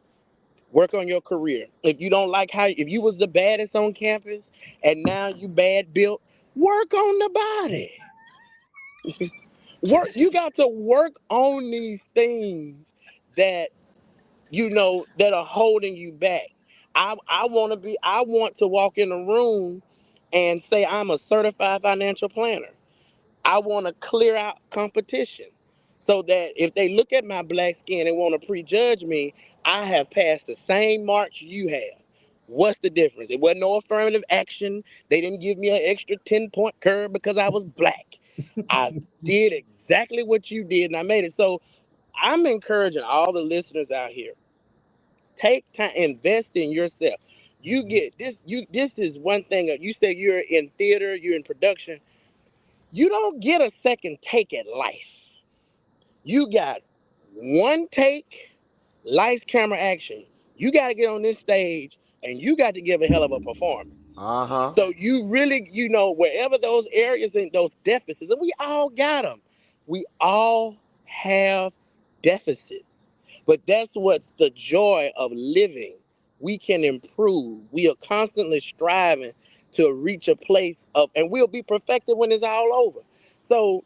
work on your career. If you don't like if you was the baddest on campus and now you bad built, work on the body. You got to work on these things that that are holding you back. I want to walk in a room and say I'm a certified financial planner. I want to clear out competition so that if they look at my Black skin and want to prejudge me, I have passed the same marks you have. What's the difference? It wasn't no affirmative action. They didn't give me an extra 10-point curve because I was Black. I did exactly what you did and I made it. So I'm encouraging all the listeners out here, take time, invest in yourself. You get this. This is one thing. You say you're in theater, you're in production. You don't get a second take at life. You got one take, lights, camera, action. You got to get on this stage and you got to give a hell of a performance. Uh-huh. So you really, wherever those areas and those deficits, and we all got them. We all have deficits. But that's what's the joy of living. We can improve. We are constantly striving to reach a place of, and we'll be perfected when it's all over. So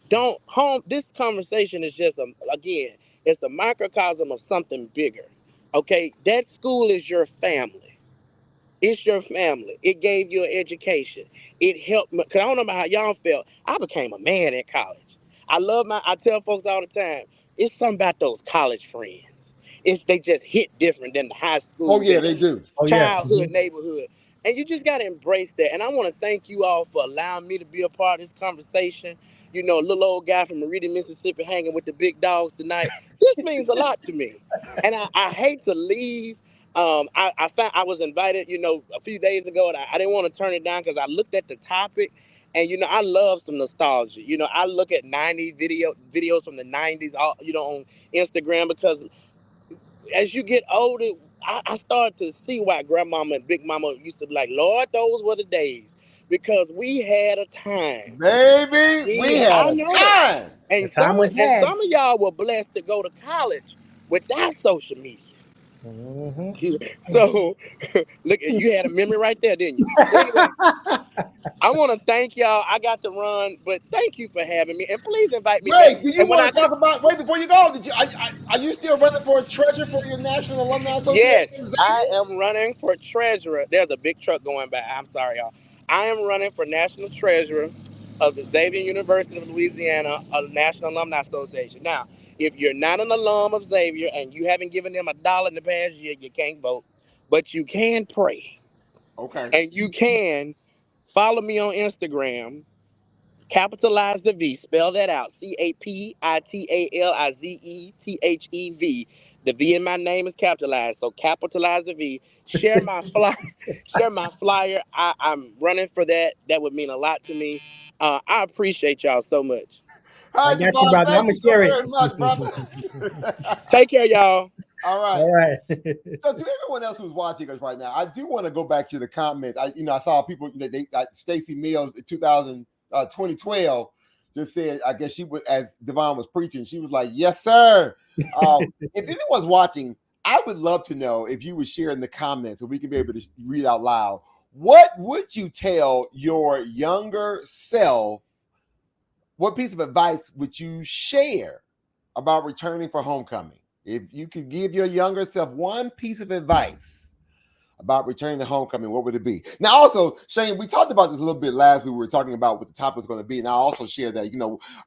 this conversation is just, again, it's a microcosm of something bigger. Okay, that school is your family. It's your family. It gave you an education. It helped me. Cause I don't know about how y'all felt. I became a man at college. I tell folks all the time, it's something about those college friends. They just hit different than the high school. Oh, yeah, they do. Childhood, neighborhood. And you just gotta embrace that. And I want to thank you all for allowing me to be a part of this conversation. A little old guy from Meridian, Mississippi, hanging with the big dogs tonight. This means a lot to me, and I hate to leave. I found I was invited, a few days ago, and I didn't want to turn it down because I looked at the topic, and I love some nostalgia. I look at videos from the '90s, on Instagram, because as you get older, I started to see why Grandmama and Big Mama used to be like, Lord, those were the days, because we had a time. Baby, we had I a know it. time. The time was bad. Some of y'all were blessed to go to college without social media. So, look, you had a memory right there, didn't you? So anyway, I want to thank y'all. I got to run, but thank you for having me, and please invite me Wait, back. do you want to talk about? Wait, before you go, are you still running for a treasurer for your National Alumni Yes, Association? I am running for treasurer. There's a big truck going by. I'm sorry, y'all. I am running for national treasurer of the Xavier University of Louisiana, a National Alumni Association. Now, if you're not an alum of Xavier and you haven't given them $1 in the past year, you can't vote, but you can pray. Okay. And you can follow me on Instagram. Capitalize the V. Spell that out. CAPITALIZETHEV. The V in my name is capitalized, so capitalize the V. Share my flyer. Share my flyer. I'm running for that. That would mean a lot to me. I appreciate y'all so much. All I right, got you, Devon, brother. I'm thank gonna you so share it. very much, brother. Take care, y'all. All right. All right. So to everyone else who's watching us right now, I do want to go back to the comments. I saw people, Stacey Mills in 2012 just said, I guess she was, as Devon was preaching, she was like, yes, sir. If anyone's watching, I would love to know if you would share in the comments so we can be able to read out loud. What would you tell your younger self? What piece of advice would you share about returning for homecoming? If you could give your younger self one piece of advice about returning to homecoming, what would it be? Now, also, Shane, we talked about this a little bit last week. We were talking about what the topic was going to be. And I also shared that,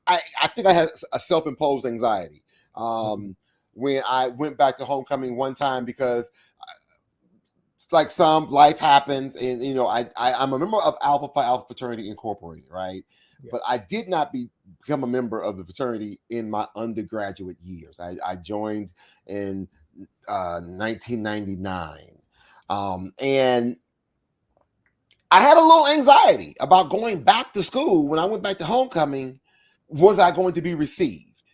I think I had a self-imposed anxiety when I went back to homecoming one time because like some life happens. And, I'm a member of Alpha Phi Alpha Fraternity Incorporated, right? Yeah. But I did not become a member of the fraternity in my undergraduate years. I joined in 1999. And I had a little anxiety about going back to school. When I went back to homecoming, was I going to be received?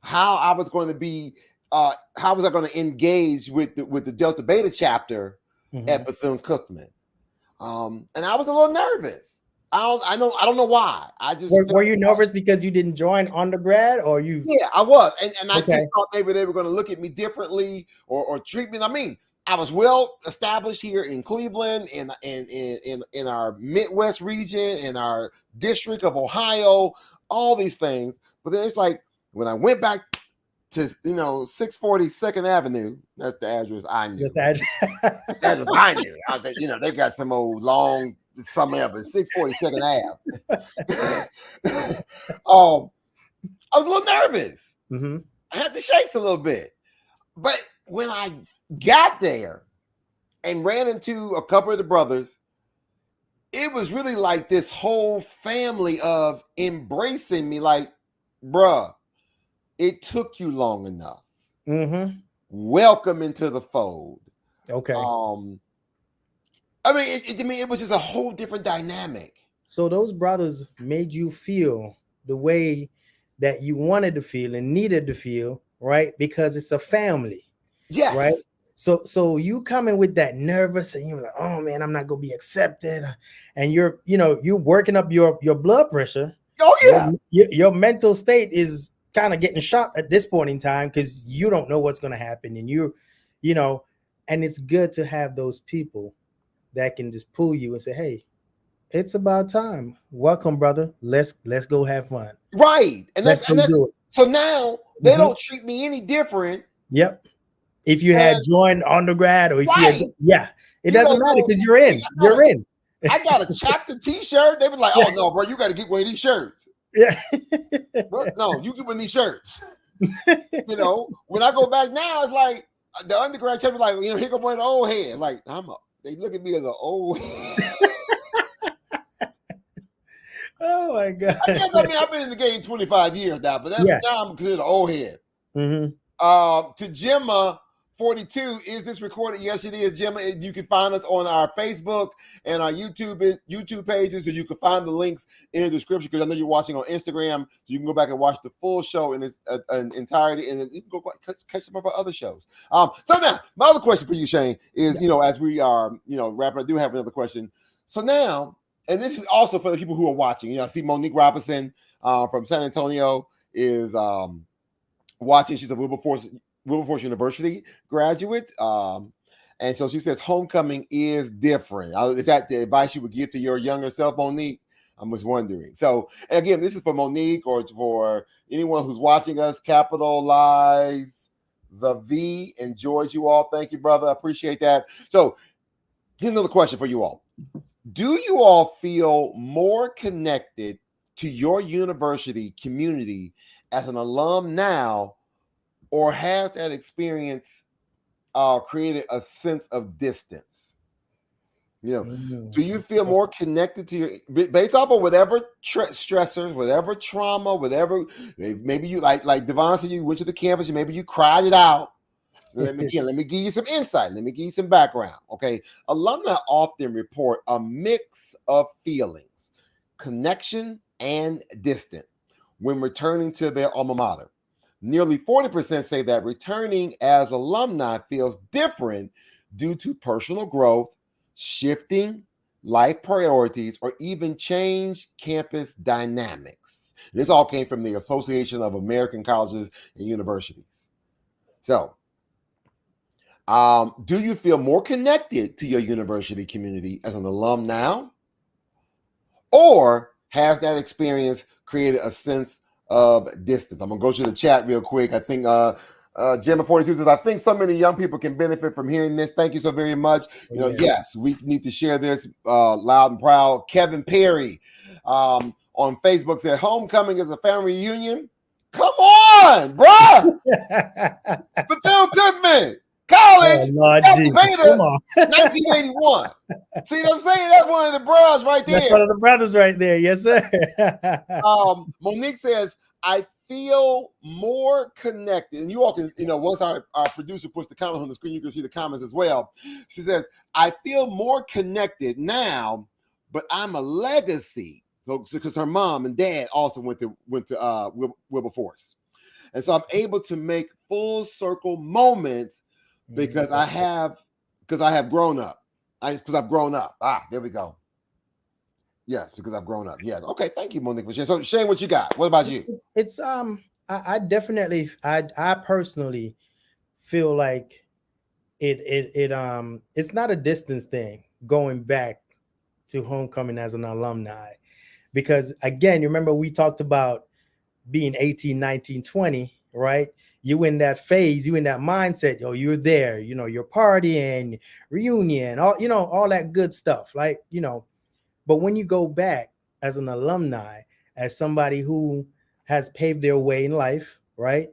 How I was going to be, how was I going to engage with the Delta Beta chapter at Bethune-Cookman? And I was a little nervous. I don't know why. I just were you nervous because you didn't join undergrad, or you? Yeah, I was, and I just thought they were going to look at me differently or treat me. I mean, I was well established here in Cleveland, in our Midwest region, in our district of Ohio, all these things. But then it's like when I went back to 640 2nd Avenue. That's the address I knew. That's I knew. They got some old long something else, 640 2nd Ave. I was a little nervous. I had the shakes a little bit. But when I got there and ran into a couple of the brothers, it was really like this whole family of embracing me like, bruh, it took you long enough. Welcome into the fold. Okay. It was just a whole different dynamic. So those brothers made you feel the way that you wanted to feel and needed to feel, right? Because it's a family. Yes. Right. So you coming with that nervous and you're like, oh man, I'm not gonna be accepted. And you're working up your blood pressure. Oh yeah. Your mental state is kind of getting shot at this point in time because you don't know what's gonna happen. And and it's good to have those people that can just pull you and say, hey, it's about time. Welcome, brother. Let's go have fun. Right. And that's so now they don't treat me any different. Yep. If you had joined undergrad or if it doesn't matter because you're in. You're in. I got a chapter t-shirt. They was like, oh no, bro, you got to get one of these shirts. Yeah. Bro, no, you get one of these shirts. When I go back now, it's like the undergrad chapter like, here come one of the old head. Like, they look at me as an old head. Oh my God. I've been in the game 25 years now, but now I'm considered an old head. To Gemma 42, is this recorded? Yes, it is, Gemma. You can find us on our Facebook and our YouTube pages, so you can find the links in the description, because I know you're watching on Instagram, so you can go back and watch the full show in its entirety, and then you can go catch some of our other shows. So now, my other question for you, Shane, is, as we are, wrapping, I do have another question. So now, and this is also for the people who are watching, I see Monique Robinson from San Antonio is watching. She's a Wilberforce University graduate. And so she says homecoming is different. Is that the advice you would give to your younger self, Monique? I'm just wondering. So, again, this is for Monique, or it's for anyone who's watching us. Capitalize the V. Enjoys you all. Thank you, brother. I appreciate that. So here's another question for you all. Do you all feel more connected to your university community as an alum now, or has that experience created a sense of distance? Do you feel more connected to your, based off of whatever stressors, whatever trauma, whatever, maybe you like Devon said, you went to the campus and maybe you cried it out. Let me give you some insight. Let me give you some background. Okay. Alumni often report a mix of feelings, connection and distant, when returning to their alma mater. Nearly 40% say that returning as alumni feels different due to personal growth, shifting life priorities, or even changed campus dynamics. This all came from the Association of American Colleges and Universities. So, do you feel more connected to your university community as an alum now? Or has that experience created a sense of distance? I'm going to go to the chat real quick. I think Gemma 42 says, I think so many young people can benefit from hearing this. Thank you so very much. Yes, we need to share this loud and proud. Kevin Perry on Facebook said, homecoming is a family reunion. Come on, bruh. Bethune-Cookman College, Activator, 1981. See what I'm saying? That's one of the bros right there. That's one of the brothers right there. Yes, sir. Monique says, I feel more connected. And you all can, once our producer puts the comments on the screen, you can see the comments as well. She says, I feel more connected now, but I'm a legacy. Because her mom and dad also went to Wilberforce. And so I'm able to make full circle moments because I have grown up. Because I've grown up. There we go. Yes, because I've grown up. Yes. Okay. Thank you, Monique, for sharing. So Shane, what you got? What about you? I definitely, I personally feel like it's not a distance thing going back to homecoming as an alumni, because again, you remember we talked about being 18, 19, 20, right? You in that phase, you in that mindset, you're there, you're partying, reunion, all that good stuff. But when you go back as an alumni, as somebody who has paved their way in life, right?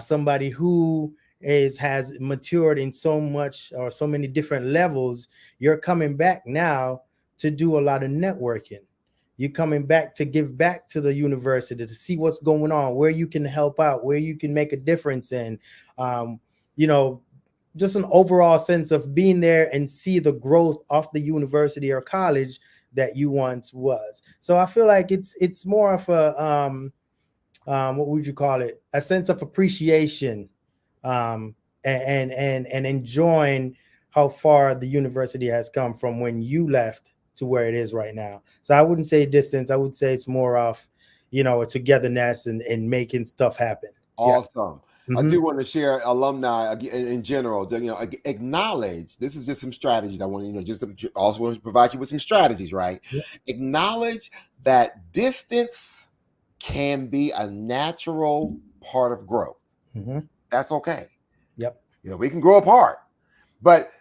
Somebody who has matured in so much or so many different levels, you're coming back now to do a lot of networking. You're coming back to give back to the university, to see what's going on, where you can help out, where you can make a difference in, just an overall sense of being there and see the growth of the university or college that you once was. So I feel like it's more of a, what would you call it? A sense of appreciation, and enjoying how far the university has come from when you left to where it is right now. So I wouldn't say distance. I would say it's more of, a togetherness and making stuff happen. Awesome. Yeah. I do want to share alumni in general. Acknowledge. This is just some strategies. I want to, also want to provide you with some strategies, right? Yeah. Acknowledge that distance can be a natural part of growth. Mm-hmm. That's okay. Yep. We can grow apart, but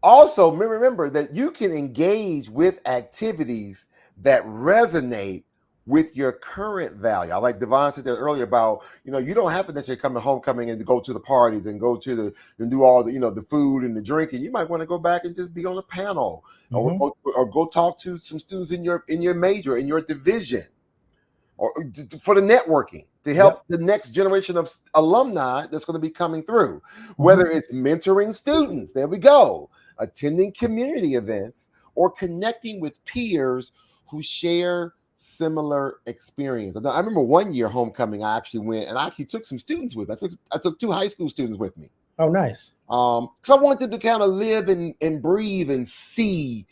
also remember that you can engage with activities that resonate with your current value. I like Devon said that earlier about, you don't have to necessarily come to homecoming and go to the parties and go to and do all the, the food and the drinking. You might want to go back and just be on a panel, mm-hmm. or go talk to some students in your major, in your division. or for the networking to help the next generation of alumni that's going to be coming through, whether it's mentoring students, there we go, attending community events, or connecting with peers who share similar experience. I remember one year homecoming, I actually went and I actually took some students with me. I took 2 high school students with me. Oh, nice. Because I wanted them to kind of live and breathe and see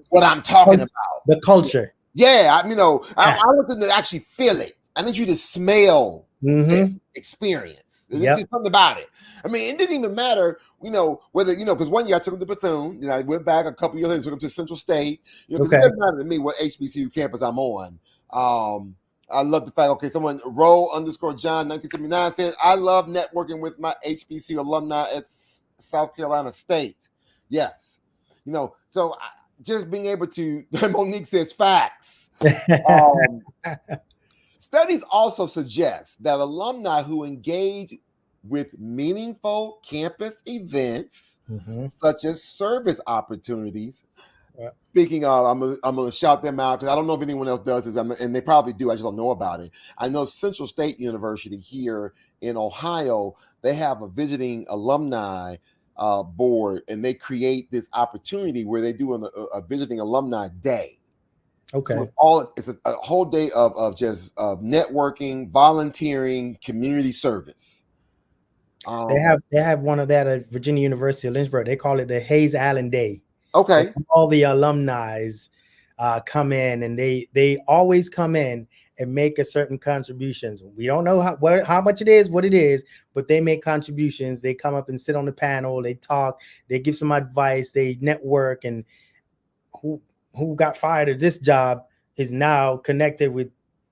what I'm talking about. The culture. Yeah, I want them to actually feel it. I need you to smell the experience. There's just something about it. I mean, it didn't even matter, whether, because one year I took them to Bethune, then I went back a couple years later, took them to Central State, because it doesn't matter to me what HBCU campus I'm on. I love the fact, okay, someone, Roe_John 1979 said, I love networking with my HBCU alumni at South Carolina State. Yes. So just being able to, Monique says facts. Studies also suggest that alumni who engage with meaningful campus events, such as service opportunities. Speaking of, I'm going to shout them out because I don't know if anyone else does this, and they probably do. I just don't know about it. I know Central State University here in Ohio, they have a visiting alumni board, and they create this opportunity where they do a visiting alumni day. Okay. So it's a whole day of just networking, volunteering, community service. They have one of that at Virginia University of Lynchburg. They call it the Hayes Allen Day. Okay. All the alumni come in, and they always come in and make a certain contributions. We don't know how much it is, what it is, but they make contributions. They come up and sit on the panel. They talk. They give some advice. They network, and who got fired at this job is now connected with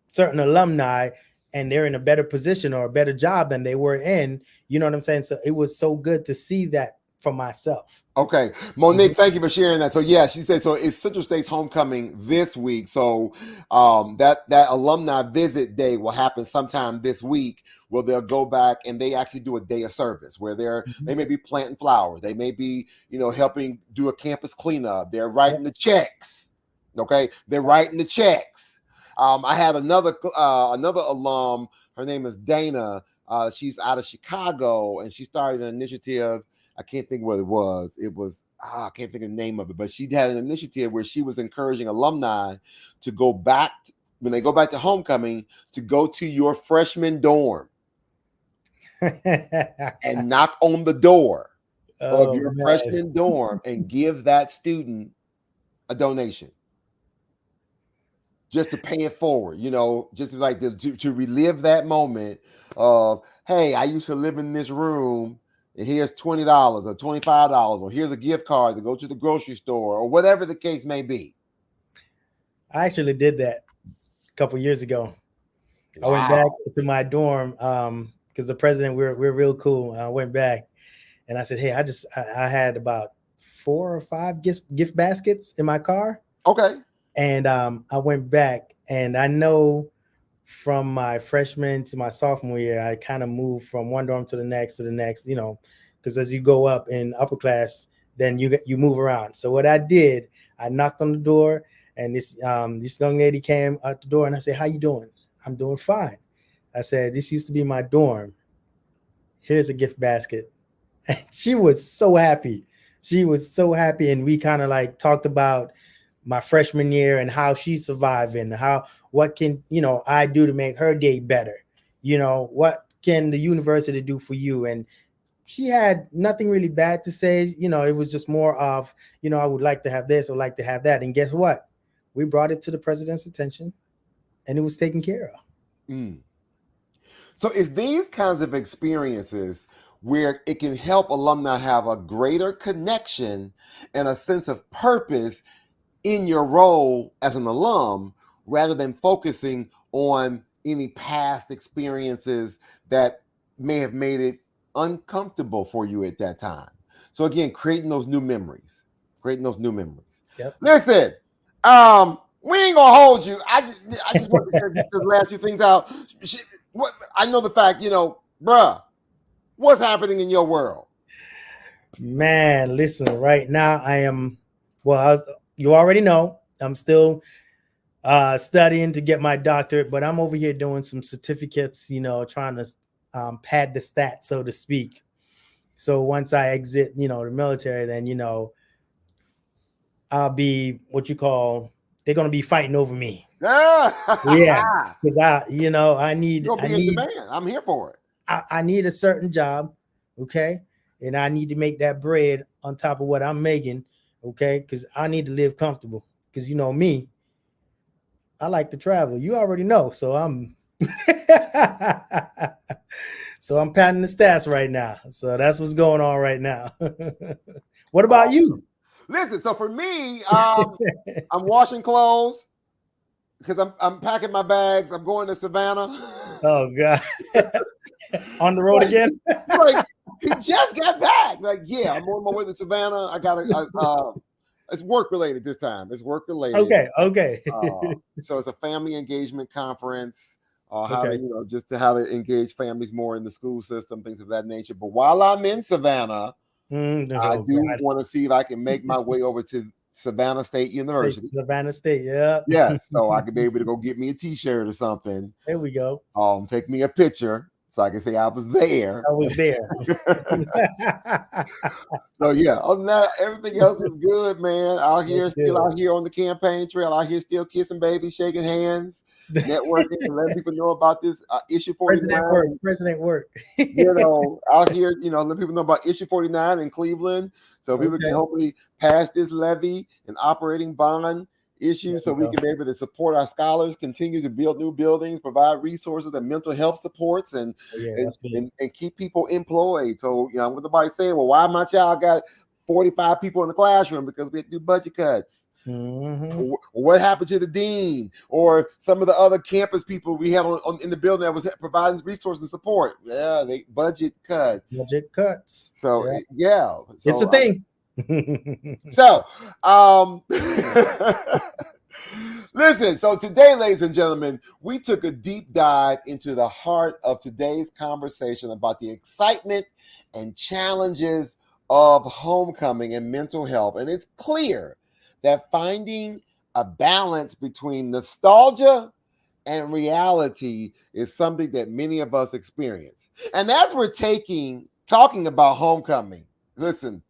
certain alumni, and they're in a better position or a better job than they were in. You know what I'm saying? So it was so good to see that for myself. Okay. Monique, thank you for sharing that. So yeah, she said, so it's Central State's homecoming this week. So that alumni visit day will happen sometime this week, where they'll go back and they actually do a day of service where they may be planting flowers. They may be, helping do a campus cleanup. They're writing the checks. Okay. They're writing the checks. I had another alum. Her name is Dana. She's out of Chicago, and she started an initiative. I can't think what it was. I can't think of the name of it, but she had an initiative where she was encouraging alumni to go back, when they go back to homecoming, to go to your freshman dorm and knock on the door of your freshman dorm and give that student a donation. Just to pay it forward, just like to relive that moment of, hey, I used to live in this room, and here's $20 or $25, or here's a gift card to go to the grocery store, or whatever the case may be. I actually did that a couple years ago. Wow. I went back to my dorm because the president, we're real cool. I went back and I said, hey, I had about 4 or 5 gift baskets in my car. Okay. And I went back, and I know from my freshman to my sophomore year, I kind of moved from one dorm to the next, because as you go up in upper class, then you move around. So what I did, I knocked on the door, and this young lady came out the door, and I said, how you doing? I'm doing fine. I said, this used to be my dorm. Here's a gift basket. And she was so happy. And we kind of talked about my freshman year and how she's surviving, what can I do to make her day better? What can the university do for you? And she had nothing really bad to say. It was just more of, I would like to have this or like to have that. And guess what? We brought it to the president's attention, and it was taken care of. So it's these kinds of experiences where it can help alumni have a greater connection and a sense of purpose in your role as an alum, rather than focusing on any past experiences that may have made it uncomfortable for you at that time. So again, creating those new memories. Yep. Listen, we ain't gonna hold you. I just want to get the last few things out. I know the fact, bruh, what's happening in your world? Man, listen, right now I am, you already know, I'm still studying to get my doctorate, but I'm over here doing some certificates, trying to pad the stats, so to speak. So once I exit, the military, then, I'll be what you call, they're going to be fighting over me. Yeah. Because I need, You'll be in demand. I'm here for it. I need a certain job. Okay. And I need to make that bread on top of what I'm making. Okay. Because I need to live comfortable. Because me, I like to travel. You already know. So I'm I'm patting the stats right now. So that's what's going on right now. What about you? Listen, so for me, I'm washing clothes because I'm packing my bags. I'm going to Savannah. Oh God. On the road again? Like, he just got back. Like, yeah, I'm on my way to Savannah. I got it's work related this time. It's work related. Okay. So it's a family engagement conference. How to, how to engage families more in the school system, things of that nature. But while I'm in Savannah, I do want to see if I can make my way over to Savannah State University. Savannah State, yeah. Yes, so I could be able to go get me a T-shirt or something. There we go. Take me a picture so I can say I was there. I was there. So yeah, other than that, everything else is good, man. Out here on the campaign trail. Out here still kissing babies, shaking hands, networking, and letting people know about this issue 49. President work. Out here, letting people know about issue 49 in Cleveland, so people can hopefully pass this levy and operating bond issue, so we can be able to support our scholars, continue to build new buildings, provide resources and mental health supports, and keep people employed. So, with nobody saying, well, why my child got 45 people in the classroom? Because we had to do budget cuts. Mm-hmm. What happened to the dean or some of the other campus people we had in the building that was providing resources and support? Yeah, they budget cuts. So it's a thing. So, listen, so today, ladies and gentlemen, we took a deep dive into the heart of today's conversation about the excitement and challenges of homecoming and mental health. And it's clear that finding a balance between nostalgia and reality is something that many of us experience. And as we're talking about homecoming, listen,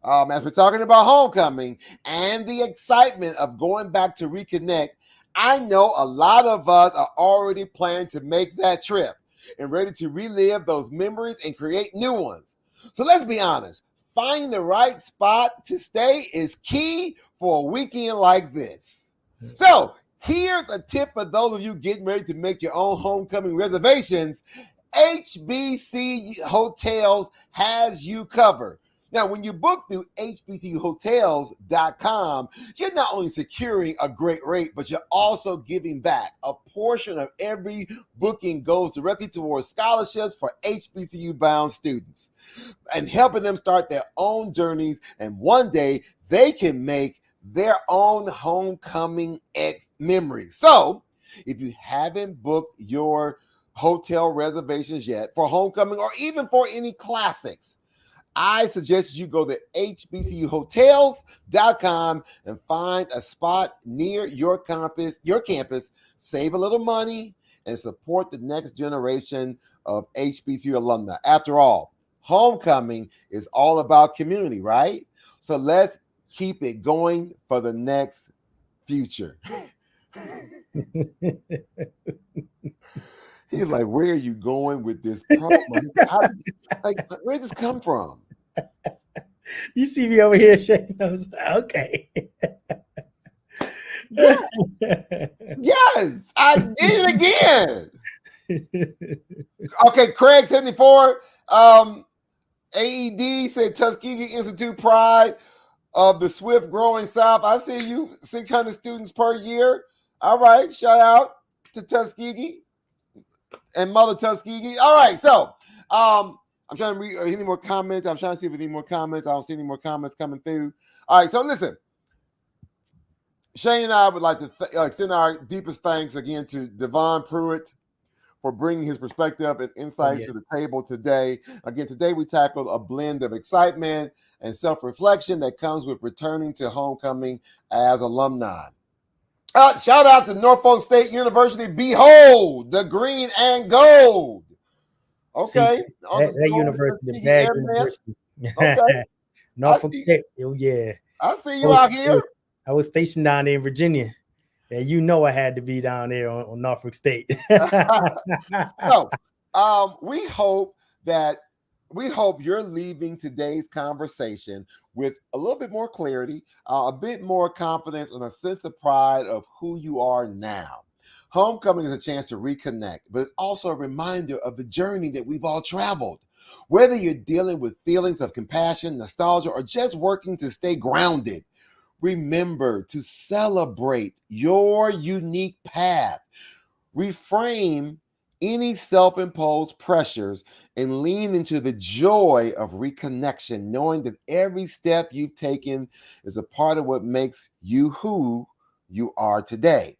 as we're talking about homecoming and the excitement of going back to reconnect, I know a lot of us are already planning to make that trip and ready to relive those memories and create new ones. So let's be honest, finding the right spot to stay is key for a weekend like this. So here's a tip for those of you getting ready to make your own homecoming reservations. HBC Hotels has you covered. Now, when you book through HBCUHotels.com, you're not only securing a great rate, but you're also giving back. A portion of every booking goes directly towards scholarships for HBCU-bound students and helping them start their own journeys. And one day, they can make their own homecoming memories. So, if you haven't booked your hotel reservations yet for homecoming or even for any classics, I suggest you go to HBCUHotels.com and find a spot near your campus, save a little money, and support the next generation of HBCU alumni. After all, homecoming is all about community, right? So let's keep it going for the next future. He's like, where are you going with this problem? Where did this come from? You see me over here shaking those. Okay. Yes, I did it again. Okay, Craig 74. AED said Tuskegee Institute pride of the swift growing South. I see you, 600 students per year. All right, shout out to Tuskegee and Mother Tuskegee. All right, so I'm trying to read any more comments. I'm trying to see if there's any more comments. I don't see any more comments coming through. All right, so listen. Shane and I would like to extend our deepest thanks again to Devon Pruitt for bringing his perspective and insights to the table today. Again, today we tackled a blend of excitement and self-reflection that comes with returning to homecoming as alumni. Shout out to Norfolk State University. Behold the green and gold. Okay. See, On the that golden university, the Tuskegee bad Airmen. university. Okay. I Norfolk see. State. Oh yeah. I see you out here. I was stationed down there in Virginia. And you know I had to be down there on Norfolk State. So, we hope you're leaving today's conversation with a little bit more clarity, a bit more confidence, and a sense of pride of who you are now. Homecoming is a chance to reconnect, but it's also a reminder of the journey that we've all traveled. Whether you're dealing with feelings of compassion, nostalgia, or just working to stay grounded, remember to celebrate your unique path. Reframe any self-imposed pressures and lean into the joy of reconnection, knowing that every step you've taken is a part of what makes you who you are today.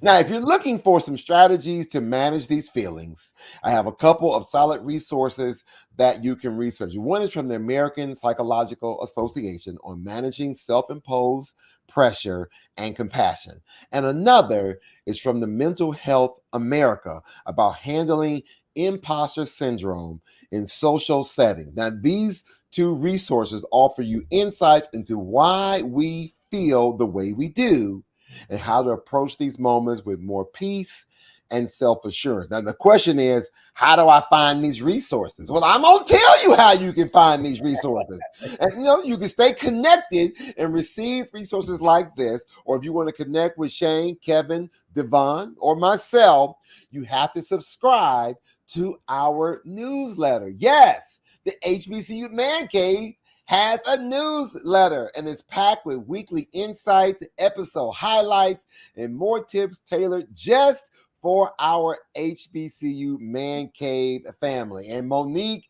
Now, if you're looking for some strategies to manage these feelings, I have a couple of solid resources that you can research. One is from the American Psychological Association on managing self-imposed pressure and compassion. And another is from the Mental Health America about handling imposter syndrome in social settings. Now, these two resources offer you insights into why we feel the way we do and how to approach these moments with more peace and self-assurance. Now, the question is, how do I find these resources? Well, I'm going to tell you how you can find these resources. And, you can stay connected and receive resources like this. Or if you want to connect with Shane, Kevin, Devon, or myself, you have to subscribe to our newsletter. Yes, the HBCU Man Cave has a newsletter and is packed with weekly insights, episode highlights, and more tips tailored just for our HBCU Man Cave family. And Monique,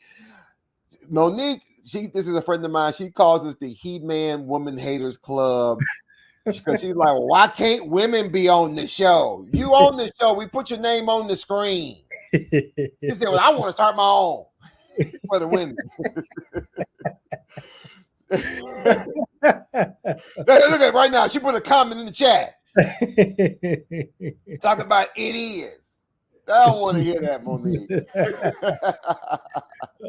this is a friend of mine. She calls us the He-Man Woman Haters Club because she's like, well, why can't women be on the show? You on the show. We put your name on the screen. She said, well, I want to start my own for the women. Look at it right now. She put a comment in the chat. Talk about it is. I don't want to hear that, Monique.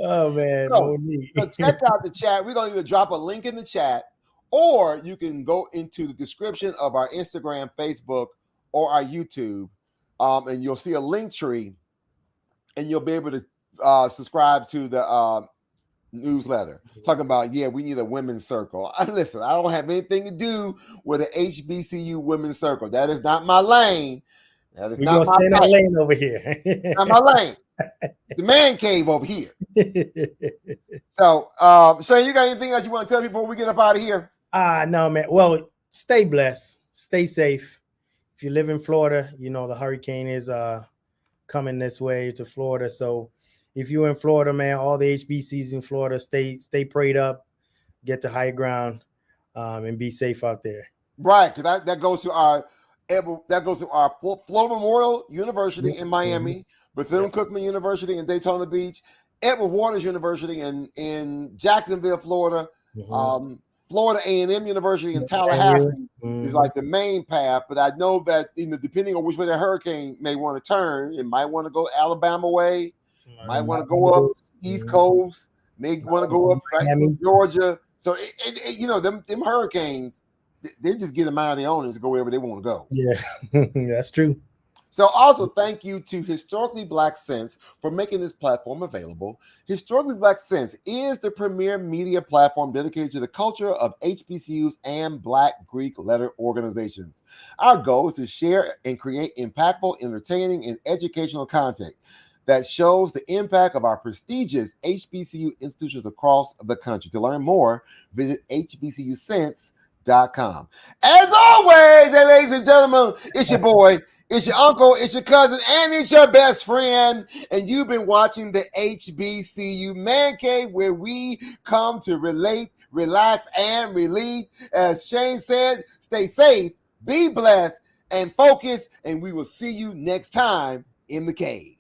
Oh man, Monique. So check out the chat. We're going to either drop a link in the chat, or you can go into the description of our Instagram, Facebook, or our YouTube, and you'll see a link tree, and you'll be able to subscribe to the newsletter talking about, we need a women's circle. Listen, I don't have anything to do with an HBCU women's circle. That is not my lane. That is not my lane over here. Not my lane. The man cave over here. So, Shane, you got anything else you want to tell people before we get up out of here? No, man. Well, stay blessed, stay safe. If you live in Florida, the hurricane is coming this way to Florida. So if you're in Florida, man, all the HBCs in Florida, stay prayed up, get to high ground, and be safe out there. Right, because that goes to our Florida Memorial University in Miami, Bethune-Cookman University in Daytona Beach, Edward Waters University in Jacksonville, Florida, Florida A&M University in Tallahassee is like the main path. But I know that depending on which way the hurricane may want to turn, it might want to go Alabama way. Might want to go up East Coast, may want to go up Georgia. So them hurricanes, they just get them out of their own and go wherever they want to go. Yeah, that's true. So also thank you to Historically Black Sense for making this platform available. Historically Black Sense is the premier media platform dedicated to the culture of HBCUs and Black Greek letter organizations. Our goal is to share and create impactful, entertaining, and educational content that shows the impact of our prestigious HBCU institutions across the country. To learn more, visit hbcusense.com. As always, ladies and gentlemen, it's your boy, it's your uncle, it's your cousin, and it's your best friend. And you've been watching the HBCU Man Cave, where we come to relate, relax, and relieve. As Shane said, stay safe, be blessed, and focus. And we will see you next time in the cave.